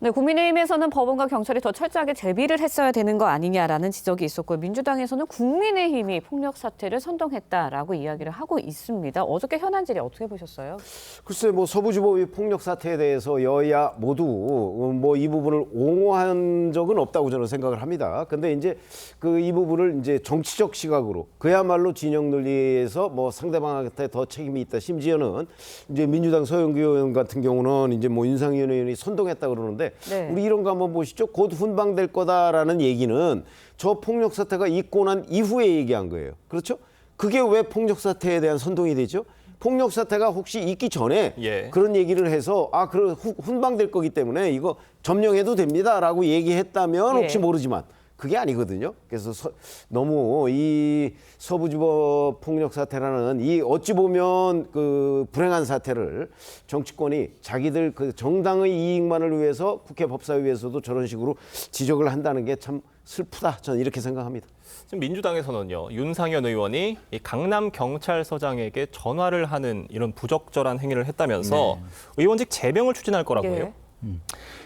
네, 국민의힘에서는 법원과 경찰이 더 철저하게 제비를 했어야 되는 거 아니냐라는 지적이 있었고 민주당에서는 국민의힘이 폭력 사태를 선동했다라고 이야기를 하고 있습니다. 어저께 현안 질의 어떻게 보셨어요? 글쎄 뭐 서부지법의 폭력 사태에 대해서 여야 모두 뭐 이 부분을 옹호한 적은 없다고 저는 생각을 합니다. 근데 이제 그 이 부분을 이제 정치적 시각으로 그야말로 진영 논리에서 뭐 상대방한테 더 책임이 있다. 심지어는 이제 민주당 서영교 의원 같은 경우는 이제 뭐 윤상현 의원이 선동했다 그러는데 네. 우리 이런 거 한번 보시죠. 곧 훈방될 거다라는 얘기는 저 폭력 사태가 있고 난 이후에 얘기한 거예요. 그렇죠? 그게 왜 폭력 사태에 대한 선동이 되죠? 폭력 사태가 혹시 있기 전에 그런 얘기를 해서 그런 훈방될 거기 때문에 이거 점령해도 됩니다라고 얘기했다면 혹시 모르지만 그게 아니거든요. 그래서 너무 이 서부지법 폭력 사태라는 이 어찌 보면 그 불행한 사태를 정치권이 자기들 그 정당의 이익만을 위해서 국회 법사위에서도 저런 식으로 지적을 한다는 게 참 슬프다. 저는 이렇게 생각합니다. 지금 민주당에서는요, 윤상현 의원이 이 강남 경찰서장에게 전화를 하는 이런 부적절한 행위를 했다면서 의원직 제명을 추진할 거라고 해요.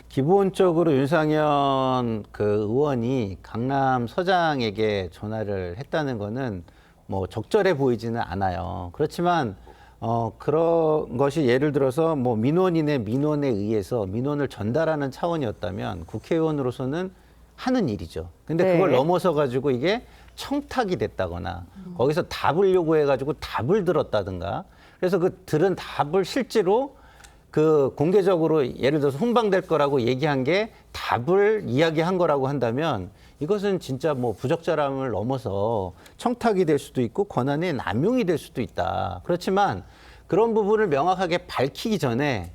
기본적으로 윤상현 그 의원이 강남 서장에게 전화를 했다는 거는 뭐 적절해 보이지는 않아요. 그렇지만 그런 것이 예를 들어서 뭐 민원인의 민원에 의해서 민원을 전달하는 차원이었다면 국회의원으로서는 하는 일이죠. 근데 그걸 넘어서 가지고 이게 청탁이 됐다거나 거기서 답을 요구해가지고 답을 들었다든가 그래서 그 들은 답을 실제로 그 공개적으로 예를 들어서 훈방될 거라고 얘기한 게 답을 이야기한 거라고 한다면 이것은 진짜 뭐 부적절함을 넘어서 청탁이 될 수도 있고 권한의 남용이 될 수도 있다. 그렇지만 그런 부분을 명확하게 밝히기 전에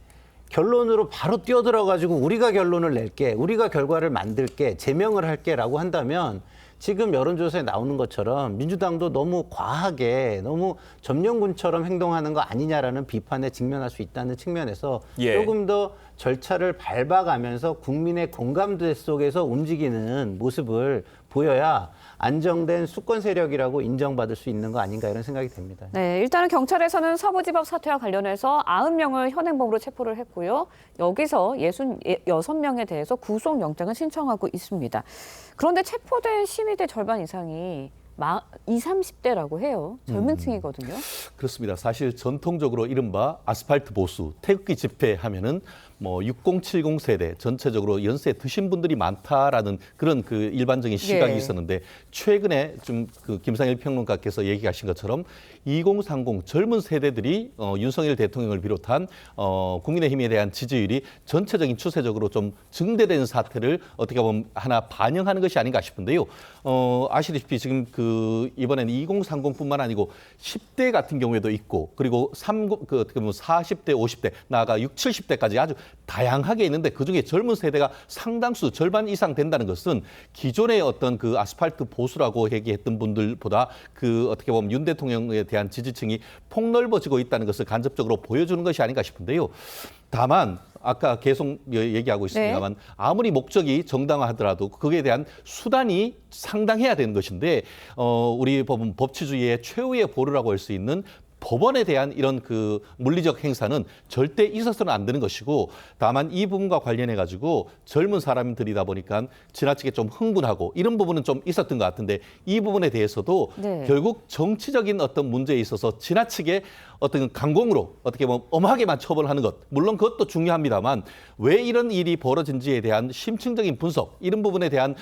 결론으로 바로 뛰어들어가지고 우리가 결론을 낼게, 우리가 결과를 만들게, 제명을 할게라고 한다면 지금 여론조사에 나오는 것처럼 민주당도 너무 과하게 너무 점령군처럼 행동하는 거 아니냐라는 비판에 직면할 수 있다는 측면에서 조금 더 절차를 밟아가면서 국민의 공감대 속에서 움직이는 모습을 보여야 안정된 수권 세력이라고 인정받을 수 있는 거 아닌가 이런 생각이 듭니다. 네, 일단은 경찰에서는 서부지법 사태와 관련해서 90명을 현행범으로 체포를 했고요. 여기서 66명에 대해서 구속영장을 신청하고 있습니다. 그런데 체포된 시민들 절반 이상이 20, 30대라고 해요. 젊은 층이거든요. 그렇습니다. 사실 전통적으로 이른바 아스팔트 보수, 태극기 집회 하면은 뭐 60, 70 세대 전체적으로 연세 드신 분들이 많다라는 그런 그 일반적인 시각이 있었는데 최근에 좀 그 김상일 평론가께서 얘기하신 것처럼 2030 젊은 세대들이 윤석열 대통령을 비롯한 국민의힘에 대한 지지율이 전체적인 추세적으로 좀 증대되는 사태를 어떻게 보면 하나 반영하는 것이 아닌가 싶은데요. 아시다시피 지금 그 이번에는 2030뿐만 아니고 10대 같은 경우에도 있고 그리고 그 어떻게 보면 40대, 50대 나아가 60, 70대까지 아주 다양하게 있는데 그중에 젊은 세대가 상당수 절반 이상 된다는 것은 기존의 어떤 그 아스팔트 보수라고 얘기했던 분들보다 그 어떻게 보면 윤 대통령에 대한 지지층이 폭넓어지고 있다는 것을 간접적으로 보여주는 것이 아닌가 싶은데요. 다만 아까 계속 얘기하고 있습니다만 아무리 목적이 정당화하더라도 그에 대한 수단이 상당해야 되는 것인데 우리 법은 법치주의의 최후의 보루라고 할 수 있는 법원에 대한 이런 그 물리적 행사는 절대 있어서는 안 되는 것이고 다만 이 부분과 관련해 가지고 젊은 사람들이다 보니까 지나치게 좀 흥분하고 이런 부분은 좀 있었던 것 같은데 이 부분에 대해서도 결국 정치적인 어떤 문제에 있어서 지나치게 어떤 강공으로 어떻게 보면 엄하게만 처벌하는 것 물론 그것도 중요합니다만 왜 이런 일이 벌어진지에 대한 심층적인 분석 이런 부분에 대한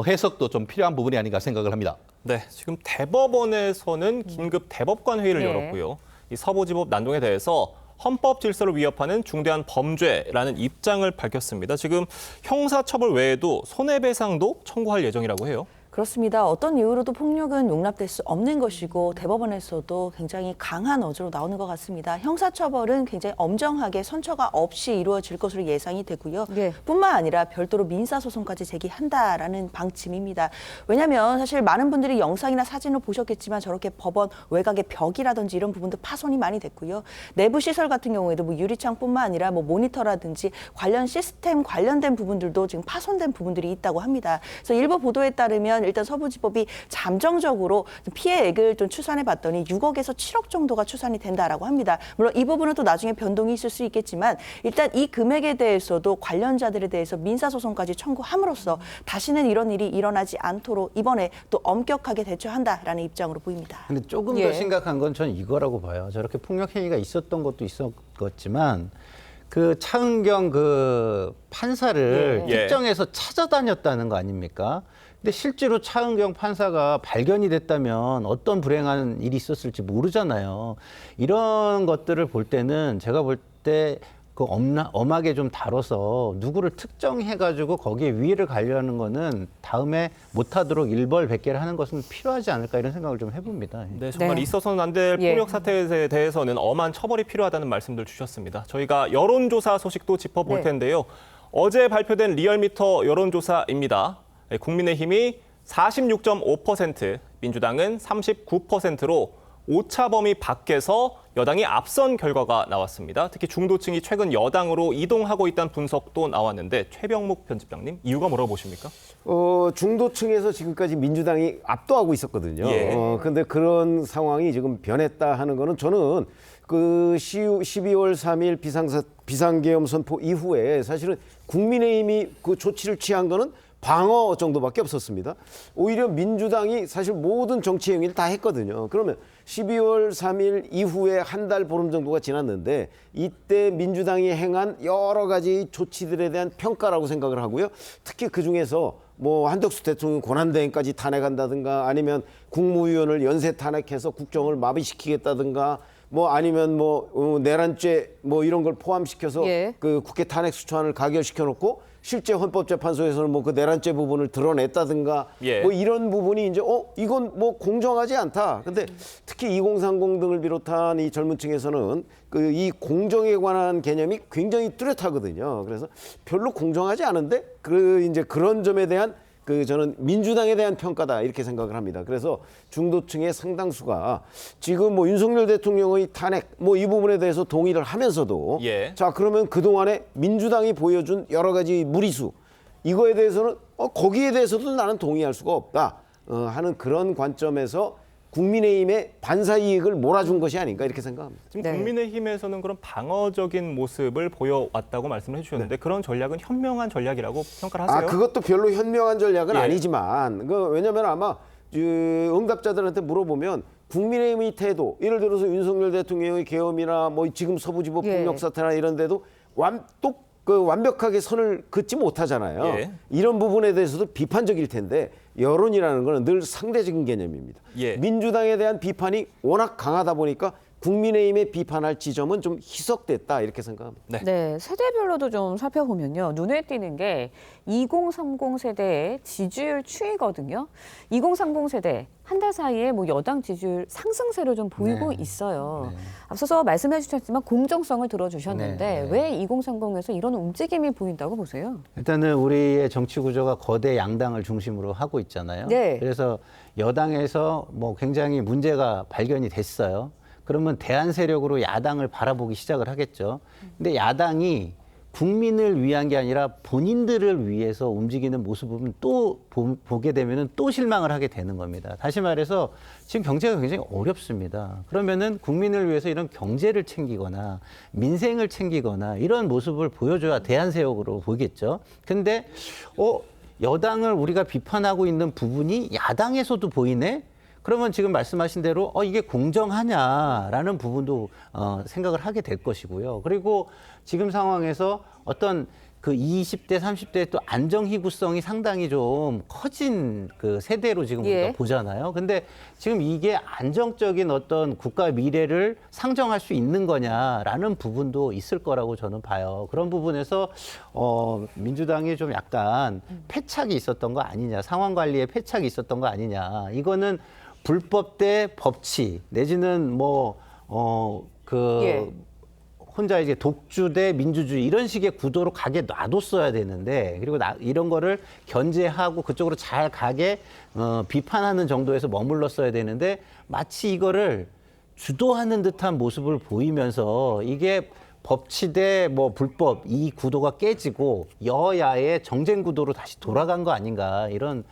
해석도 좀 필요한 부분이 아닌가 생각을 합니다. 네, 지금 대법원에서는 긴급 대법관 회의를 열었고요. 이 서부지법 난동에 대해서 헌법 질서를 위협하는 중대한 범죄라는 입장을 밝혔습니다. 지금 형사처벌 외에도 손해배상도 청구할 예정이라고 해요. 그렇습니다. 어떤 이유로도 폭력은 용납될 수 없는 것이고 대법원에서도 굉장히 강한 어조로 나오는 것 같습니다. 형사처벌은 굉장히 엄정하게 선처가 없이 이루어질 것으로 예상이 되고요. 뿐만 아니라 별도로 민사소송까지 제기한다라는 방침입니다. 왜냐하면 사실 많은 분들이 영상이나 사진을 보셨겠지만 저렇게 법원 외곽의 벽이라든지 이런 부분도 파손이 많이 됐고요. 내부 시설 같은 경우에도 뭐 유리창뿐만 아니라 뭐 모니터라든지 관련 시스템 관련된 부분들도 지금 파손된 부분들이 있다고 합니다. 그래서 일부 보도에 따르면 일단 서부지법이 잠정적으로 피해액을 좀 추산해 봤더니 6억에서 7억 정도가 추산이 된다라고 합니다. 물론 이 부분은 또 나중에 변동이 있을 수 있겠지만 일단 이 금액에 대해서도 관련자들에 대해서 민사소송까지 청구함으로써 다시는 이런 일이 일어나지 않도록 이번에 또 엄격하게 대처한다라는 입장으로 보입니다. 근데 조금 더 심각한 건 전 이거라고 봐요. 저렇게 폭력 행위가 있었던 것도 있었겠지만 그 차은경 그 판사를 특정해서 찾아다녔다는 거 아닙니까? 근데 실제로 차은경 판사가 발견이 됐다면 어떤 불행한 일이 있었을지 모르잖아요. 이런 것들을 볼 때는 제가 볼 때 그 엄하게 좀 다뤄서 누구를 특정해가지고 거기에 위해를 가려는 거는 다음에 못하도록 일벌백계를 하는 것은 필요하지 않을까 이런 생각을 좀 해봅니다. 네, 정말 있어서는 안 될 폭력 사태에 대해서는 엄한 처벌이 필요하다는 말씀들 주셨습니다. 저희가 여론조사 소식도 짚어볼 텐데요. 어제 발표된 리얼미터 여론조사입니다. 국민의힘이 46.5%, 민주당은 39%로 오차 범위 밖에서 여당이 앞선 결과가 나왔습니다. 특히 중도층이 최근 여당으로 이동하고 있다는 분석도 나왔는데 최병묵 편집장님, 이유가 뭐라고 보십니까? 중도층에서 지금까지 민주당이 압도하고 있었거든요. 근데 그런 상황이 지금 변했다 하는 거는 저는 그 12월 3일 비상계엄 선포 이후에 사실은 국민의힘이 그 조치를 취한 거는 방어 정도밖에 없었습니다. 오히려 민주당이 사실 모든 정치 행위를 다 했거든요. 그러면 12월 3일 이후에 한 달 보름 정도가 지났는데 이때 민주당이 행한 여러 가지 조치들에 대한 평가라고 생각을 하고요. 특히 그중에서 뭐 한덕수 대통령 권한대행까지 탄핵한다든가 아니면 국무위원을 연쇄 탄핵해서 국정을 마비시키겠다든가 뭐 아니면 뭐 내란죄 뭐 이런 걸 포함시켜서 그 국회 탄핵 수초안을 가결시켜 놓고 실제 헌법재판소에서는 뭐 그 내란죄 부분을 드러냈다든가 뭐 이런 부분이 이제 이건 뭐 공정하지 않다. 근데 특히 2030 등을 비롯한 이 젊은 층에서는 그 이 공정에 관한 개념이 굉장히 뚜렷하거든요. 그래서 별로 공정하지 않은데 이제 그런 점에 대한 저는 민주당에 대한 평가다 이렇게 생각을 합니다. 그래서 중도층의 상당수가 지금 뭐 윤석열 대통령의 탄핵 뭐 이 부분에 대해서 동의를 하면서도 자 그러면 그동안에 민주당이 보여준 여러 가지 무리수 이거에 대해서는 거기에 대해서도 나는 동의할 수가 없다 하는 그런 관점에서 국민의힘의 반사 이익을 몰아준 것이 아닌가 이렇게 생각합니다. 지금 국민의힘에서는 그런 방어적인 모습을 보여왔다고 말씀을 해주셨는데 그런 전략은 현명한 전략이라고 평가를 하세요? 그것도 별로 현명한 전략은 아니지만 왜냐하면 아마 응답자들한테 물어보면 국민의힘의 태도, 예를 들어서 윤석열 대통령의 계엄이나 뭐 지금 서부지법 폭력 사태나 이런 데도 완벽하게 선을 긋지 못하잖아요. 이런 부분에 대해서도 비판적일 텐데 여론이라는 거는 늘 상대적인 개념입니다. 민주당에 대한 비판이 워낙 강하다 보니까 국민의힘에 비판할 지점은 좀 희석됐다 이렇게 생각합니다. 네, 세대별로도 좀 살펴보면요. 눈에 띄는 게 2030 세대의 지지율 추이거든요. 2030 세대 한 달 사이에 뭐 여당 지지율 상승세를 좀 보이고 있어요. 앞서서 말씀해 주셨지만 공정성을 들어주셨는데 왜 2030에서 이런 움직임이 보인다고 보세요? 일단은 우리의 정치 구조가 거대 양당을 중심으로 하고 있잖아요. 그래서 여당에서 뭐 굉장히 문제가 발견이 됐어요. 그러면 대안 세력으로 야당을 바라보기 시작을 하겠죠. 근데 야당이 국민을 위한 게 아니라 본인들을 위해서 움직이는 모습을 또 보게 되면 또 실망을 하게 되는 겁니다. 다시 말해서 지금 경제가 굉장히 어렵습니다. 그러면은 국민을 위해서 이런 경제를 챙기거나 민생을 챙기거나 이런 모습을 보여줘야 대안 세력으로 보이겠죠. 근데 여당을 우리가 비판하고 있는 부분이 야당에서도 보이네? 그러면 지금 말씀하신 대로 이게 공정하냐라는 부분도 생각을 하게 될 것이고요. 그리고 지금 상황에서 어떤 그 20대, 30대 또 안정희구성이 상당히 좀 커진 그 세대로 지금 우리가 보잖아요. 근데 지금 이게 안정적인 어떤 국가 미래를 상정할 수 있는 거냐라는 부분도 있을 거라고 저는 봐요. 그런 부분에서 민주당이 좀 약간 패착이 있었던 거 아니냐, 상황 관리에 패착이 있었던 거 아니냐. 이거는 불법 대 법치 내지는 혼자 이제 독주 대 민주주의 이런 식의 구도로 가게 놔뒀어야 되는데 그리고 이런 거를 견제하고 그쪽으로 잘 가게 비판하는 정도에서 머물렀어야 되는데 마치 이거를 주도하는 듯한 모습을 보이면서 이게 법치대 뭐 불법 이 구도가 깨지고 여야의 정쟁 구도로 다시 돌아간 거 아닌가 이런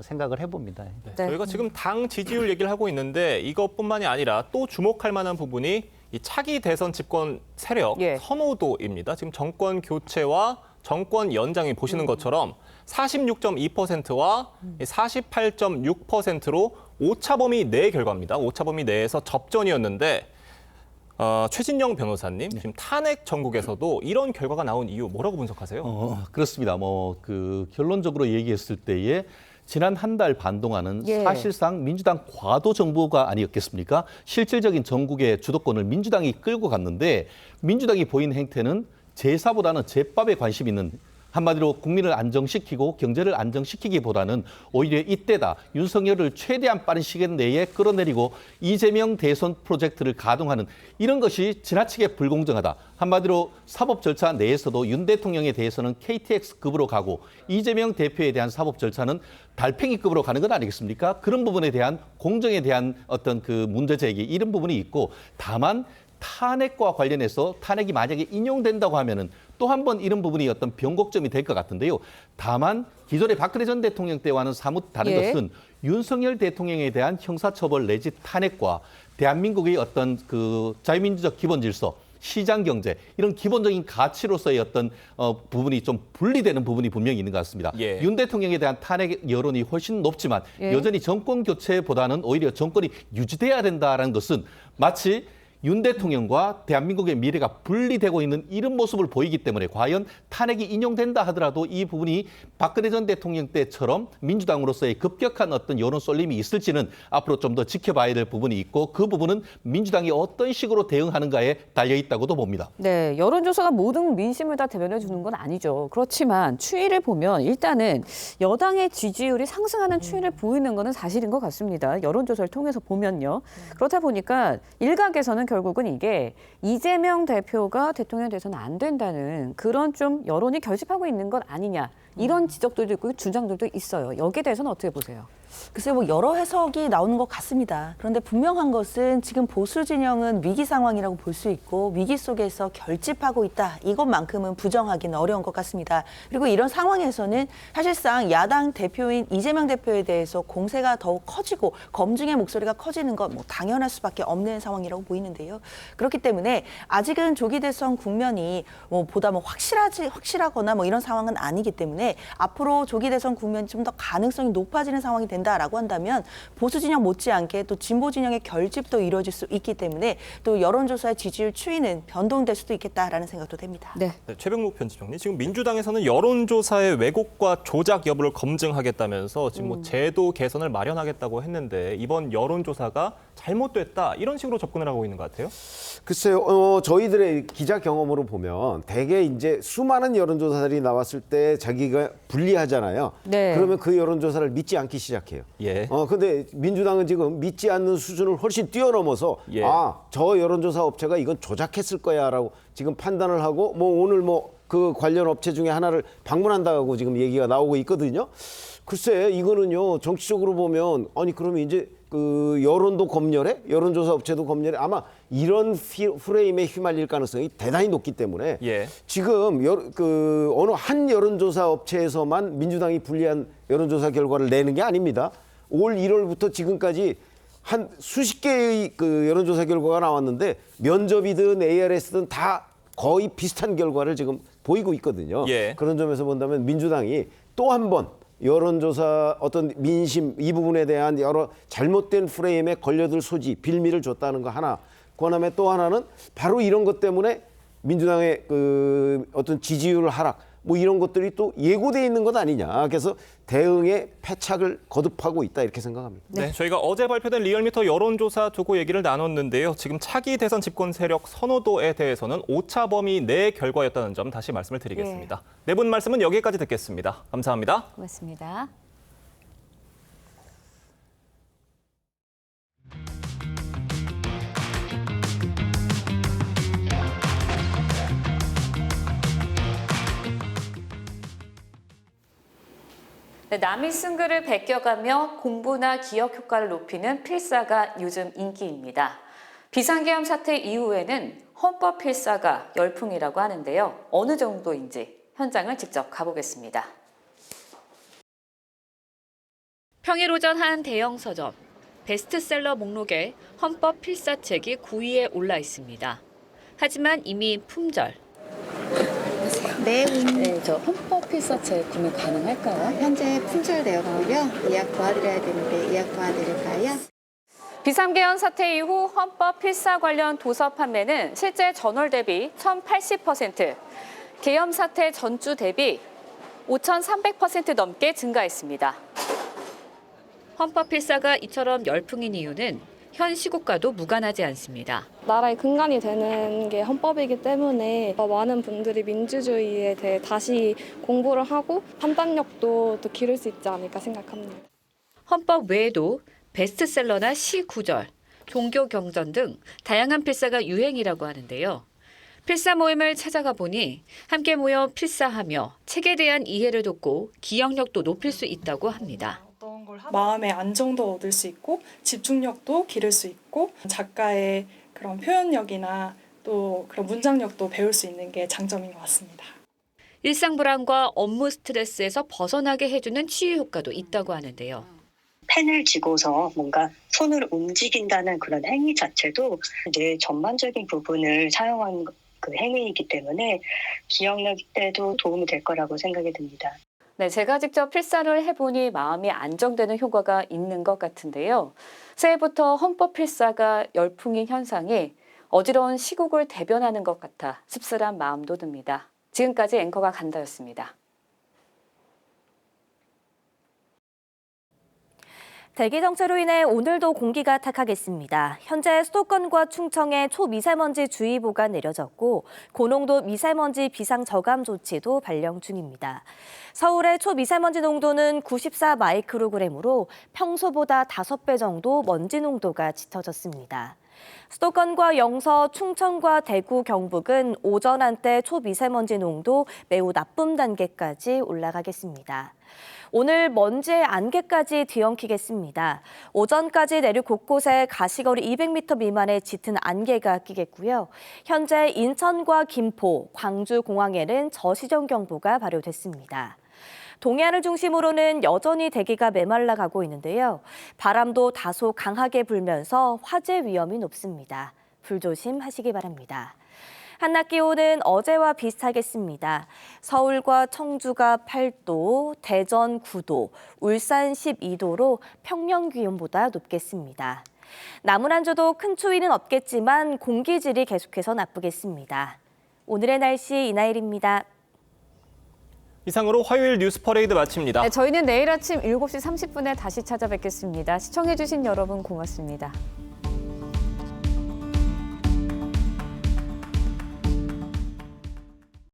생각을 해봅니다. 저희가 지금 당 지지율 얘기를 하고 있는데 이것뿐만이 아니라 또 주목할 만한 부분이 이 차기 대선 집권 세력 선호도입니다. 지금 정권 교체와 정권 연장이 보시는 것처럼 46.2%와 48.6%로 오차 범위 내 결과입니다. 오차 범위 내에서 접전이었는데 최진영 변호사님, 지금 탄핵 전국에서도 이런 결과가 나온 이유 뭐라고 분석하세요? 그렇습니다. 결론적으로 얘기했을 때에 지난 한 달 반 동안은 사실상 민주당 과도 정부가 아니었겠습니까? 실질적인 전국의 주도권을 민주당이 끌고 갔는데 민주당이 보인 행태는 제사보다는 제밥에 관심 있는 한마디로 국민을 안정시키고 경제를 안정시키기보다는 오히려 이때다. 윤석열을 최대한 빠른 시간 내에 끌어내리고 이재명 대선 프로젝트를 가동하는 이런 것이 지나치게 불공정하다. 한마디로 사법 절차 내에서도 윤 대통령에 대해서는 KTX급으로 가고 이재명 대표에 대한 사법 절차는 달팽이급으로 가는 건 아니겠습니까? 그런 부분에 대한 공정에 대한 어떤 그 문제 제기 이런 부분이 있고 다만 탄핵과 관련해서 탄핵이 만약에 인용된다고 하면은 또 한 번 이런 부분이 어떤 변곡점이 될 것 같은데요. 다만 기존의 박근혜 전 대통령 때와는 사뭇 다른 것은 윤석열 대통령에 대한 형사처벌 내지 탄핵과 대한민국의 어떤 그 자유민주적 기본 질서, 시장 경제 이런 기본적인 가치로서의 어떤 부분이 좀 분리되는 부분이 분명히 있는 것 같습니다. 윤 대통령에 대한 탄핵 여론이 훨씬 높지만 여전히 정권 교체보다는 오히려 정권이 유지돼야 된다라는 것은 마치 윤 대통령과 대한민국의 미래가 분리되고 있는 이런 모습을 보이기 때문에 과연 탄핵이 인용된다 하더라도 이 부분이 박근혜 전 대통령 때처럼 민주당으로서의 급격한 어떤 여론 쏠림이 있을지는 앞으로 좀 더 지켜봐야 될 부분이 있고 그 부분은 민주당이 어떤 식으로 대응하는가에 달려있다고도 봅니다. 네, 여론조사가 모든 민심을 다 대변해 주는 건 아니죠. 그렇지만 추이를 보면 일단은 여당의 지지율이 상승하는 추이를 보이는 것은 사실인 것 같습니다. 여론조사를 통해서 보면요. 그렇다 보니까 일각에서는 결국은 이게 이재명 대표가 대통령이 돼서는 안 된다는 그런 좀 여론이 결집하고 있는 것 아니냐. 이런 지적들도 있고 주장들도 있어요. 여기에 대해서는 어떻게 보세요? 글쎄요, 뭐 여러 해석이 나오는 것 같습니다. 그런데 분명한 것은 지금 보수 진영은 위기 상황이라고 볼 수 있고 위기 속에서 결집하고 있다. 이것만큼은 부정하기는 어려운 것 같습니다. 그리고 이런 상황에서는 사실상 야당 대표인 이재명 대표에 대해서 공세가 더욱 커지고 검증의 목소리가 커지는 건 뭐 당연할 수밖에 없는 상황이라고 보이는데요. 그렇기 때문에 아직은 조기 대선 국면이 보다 확실하거나 뭐 이런 상황은 아니기 때문에 앞으로 조기 대선 국면이 좀 더 가능성이 높아지는 상황이 된다라고 한다면 보수 진영 못지않게 또 진보 진영의 결집도 이루어질 수 있기 때문에 또 여론조사의 지지율 추이는 변동될 수도 있겠다라는 생각도 됩니다. 네, 최병록 편집장님, 지금 민주당에서는 여론조사의 왜곡과 조작 여부를 검증하겠다면서 지금 뭐 제도 개선을 마련하겠다고 했는데 이번 여론조사가 잘못됐다 이런 식으로 접근을 하고 있는 것 같아요. 글쎄요, 저희들의 기자 경험으로 보면 대개 이제 수많은 여론조사들이 나왔을 때 자기가 불리하잖아요. 그러면 그 여론조사를 믿지 않기 시작해요. 근데 민주당은 지금 믿지 않는 수준을 훨씬 뛰어넘어서 저 여론조사 업체가 이건 조작했을 거야라고 지금 판단을 하고 오늘 그 관련 업체 중에 하나를 방문한다고 지금 얘기가 나오고 있거든요. 글쎄 이거는요 정치적으로 보면 그러면 이제 그 여론도 검열해? 여론조사 업체도 검열해? 아마 이런 프레임에 휘말릴 가능성이 대단히 높기 때문에 지금 어느 한 여론조사 업체에서만 민주당이 불리한 여론조사 결과를 내는 게 아닙니다. 올 1월부터 지금까지 한 수십 개의 그 여론조사 결과가 나왔는데 면접이든 ARS든 다 거의 비슷한 결과를 지금 보이고 있거든요. 그런 점에서 본다면 민주당이 또 한 번 여론조사 어떤 민심 이 부분에 대한 여러 잘못된 프레임에 걸려들 소지, 빌미를 줬다는 거 하나. 그다음에 또 하나는 바로 이런 것 때문에 민주당의 그 어떤 지지율 하락 이런 것들이 또 예고돼 있는 것 아니냐. 그래서 대응에 패착을 거듭하고 있다 이렇게 생각합니다. 네, 저희가 어제 발표된 리얼미터 여론조사 두고 얘기를 나눴는데요. 지금 차기 대선 집권 세력 선호도에 대해서는 오차 범위 내 결과였다는 점 다시 말씀을 드리겠습니다. 네 분 말씀은 여기까지 듣겠습니다. 감사합니다. 고맙습니다. 남이 쓴 글을 베껴가며 공부나 기억 효과를 높이는 필사가 요즘 인기입니다. 비상계엄 사태 이후에는 헌법 필사가 열풍이라고 하는데요. 어느 정도인지 현장을 직접 가보겠습니다. 평일 오전 한 대형 서점. 베스트셀러 목록에 헌법 필사책이 9위에 올라 있습니다. 하지만 이미 품절. 네, 저 헌법 필사책 구매 가능할까요? 현재 품절되어 가고요. 예약 도와드려야 되는데 예약 도와드릴까요? 비상계엄 사태 이후 헌법 필사 관련 도서 판매는 실제 전월 대비 1,080%, 계엄 사태 전주 대비 5,300% 넘게 증가했습니다. 헌법 필사가 이처럼 열풍인 이유는 현 시국과도 무관하지 않습니다. 나라의 근간이 되는 게 헌법이기 때문에 많은 분들이 민주주의에 대해 다시 공부를 하고 판단력도 또 기를 수 있지 않을까 생각합니다. 헌법 외에도 베스트셀러나 시 구절, 종교 경전 등 다양한 필사가 유행이라고 하는데요. 필사 모임을 찾아가 보니 함께 모여 필사하며 책에 대한 이해를 돕고 기억력도 높일 수 있다고 합니다. 마음의 안정도 얻을 수 있고 집중력도 기를 수 있고 작가의 그런 표현력이나 또 그런 문장력도 배울 수 있는 게 장점인 것 같습니다. 일상 불안과 업무 스트레스에서 벗어나게 해주는 치유 효과도 있다고 하는데요. 펜을 쥐고서 뭔가 손을 움직인다는 그런 행위 자체도 뇌 전반적인 부분을 사용한 그 행위이기 때문에 기억력 때도 도움이 될 거라고 생각이 듭니다. 네, 제가 직접 필사를 해보니 마음이 안정되는 효과가 있는 것 같은데요. 새해부터 헌법 필사가 열풍인 현상이 어지러운 시국을 대변하는 것 같아 씁쓸한 마음도 듭니다. 지금까지 앵커가 간다였습니다. 대기 정체로 인해 오늘도 공기가 탁하겠습니다. 현재 수도권과 충청에 초미세먼지 주의보가 내려졌고 고농도 미세먼지 비상 저감 조치도 발령 중입니다. 서울의 초미세먼지 농도는 94 마이크로그램으로 평소보다 5배 정도 먼지 농도가 짙어졌습니다. 수도권과 영서, 충청과 대구, 경북은 오전 한때 초미세먼지 농도 매우 나쁨 단계까지 올라가겠습니다. 오늘 먼지의 안개까지 뒤엉키겠습니다. 오전까지 내륙 곳곳에 가시거리 200m 미만의 짙은 안개가 끼겠고요. 현재 인천과 김포, 광주, 공항에는 저시정경보가 발효됐습니다. 동해안을 중심으로는 여전히 대기가 메말라 가고 있는데요. 바람도 다소 강하게 불면서 화재 위험이 높습니다. 불조심하시기 바랍니다. 한낮 기온은 어제와 비슷하겠습니다. 서울과 청주가 8도, 대전 9도, 울산 12도로 평년 기온보다 높겠습니다. 남은안주도 큰 추위는 없겠지만 공기질이 계속해서 나쁘겠습니다. 오늘의 날씨 이나일입니다. 이상으로 화요일 뉴스 퍼레이드 마칩니다. 네, 저희는 내일 아침 7시 30분에 다시 찾아뵙겠습니다. 시청해주신 여러분 고맙습니다.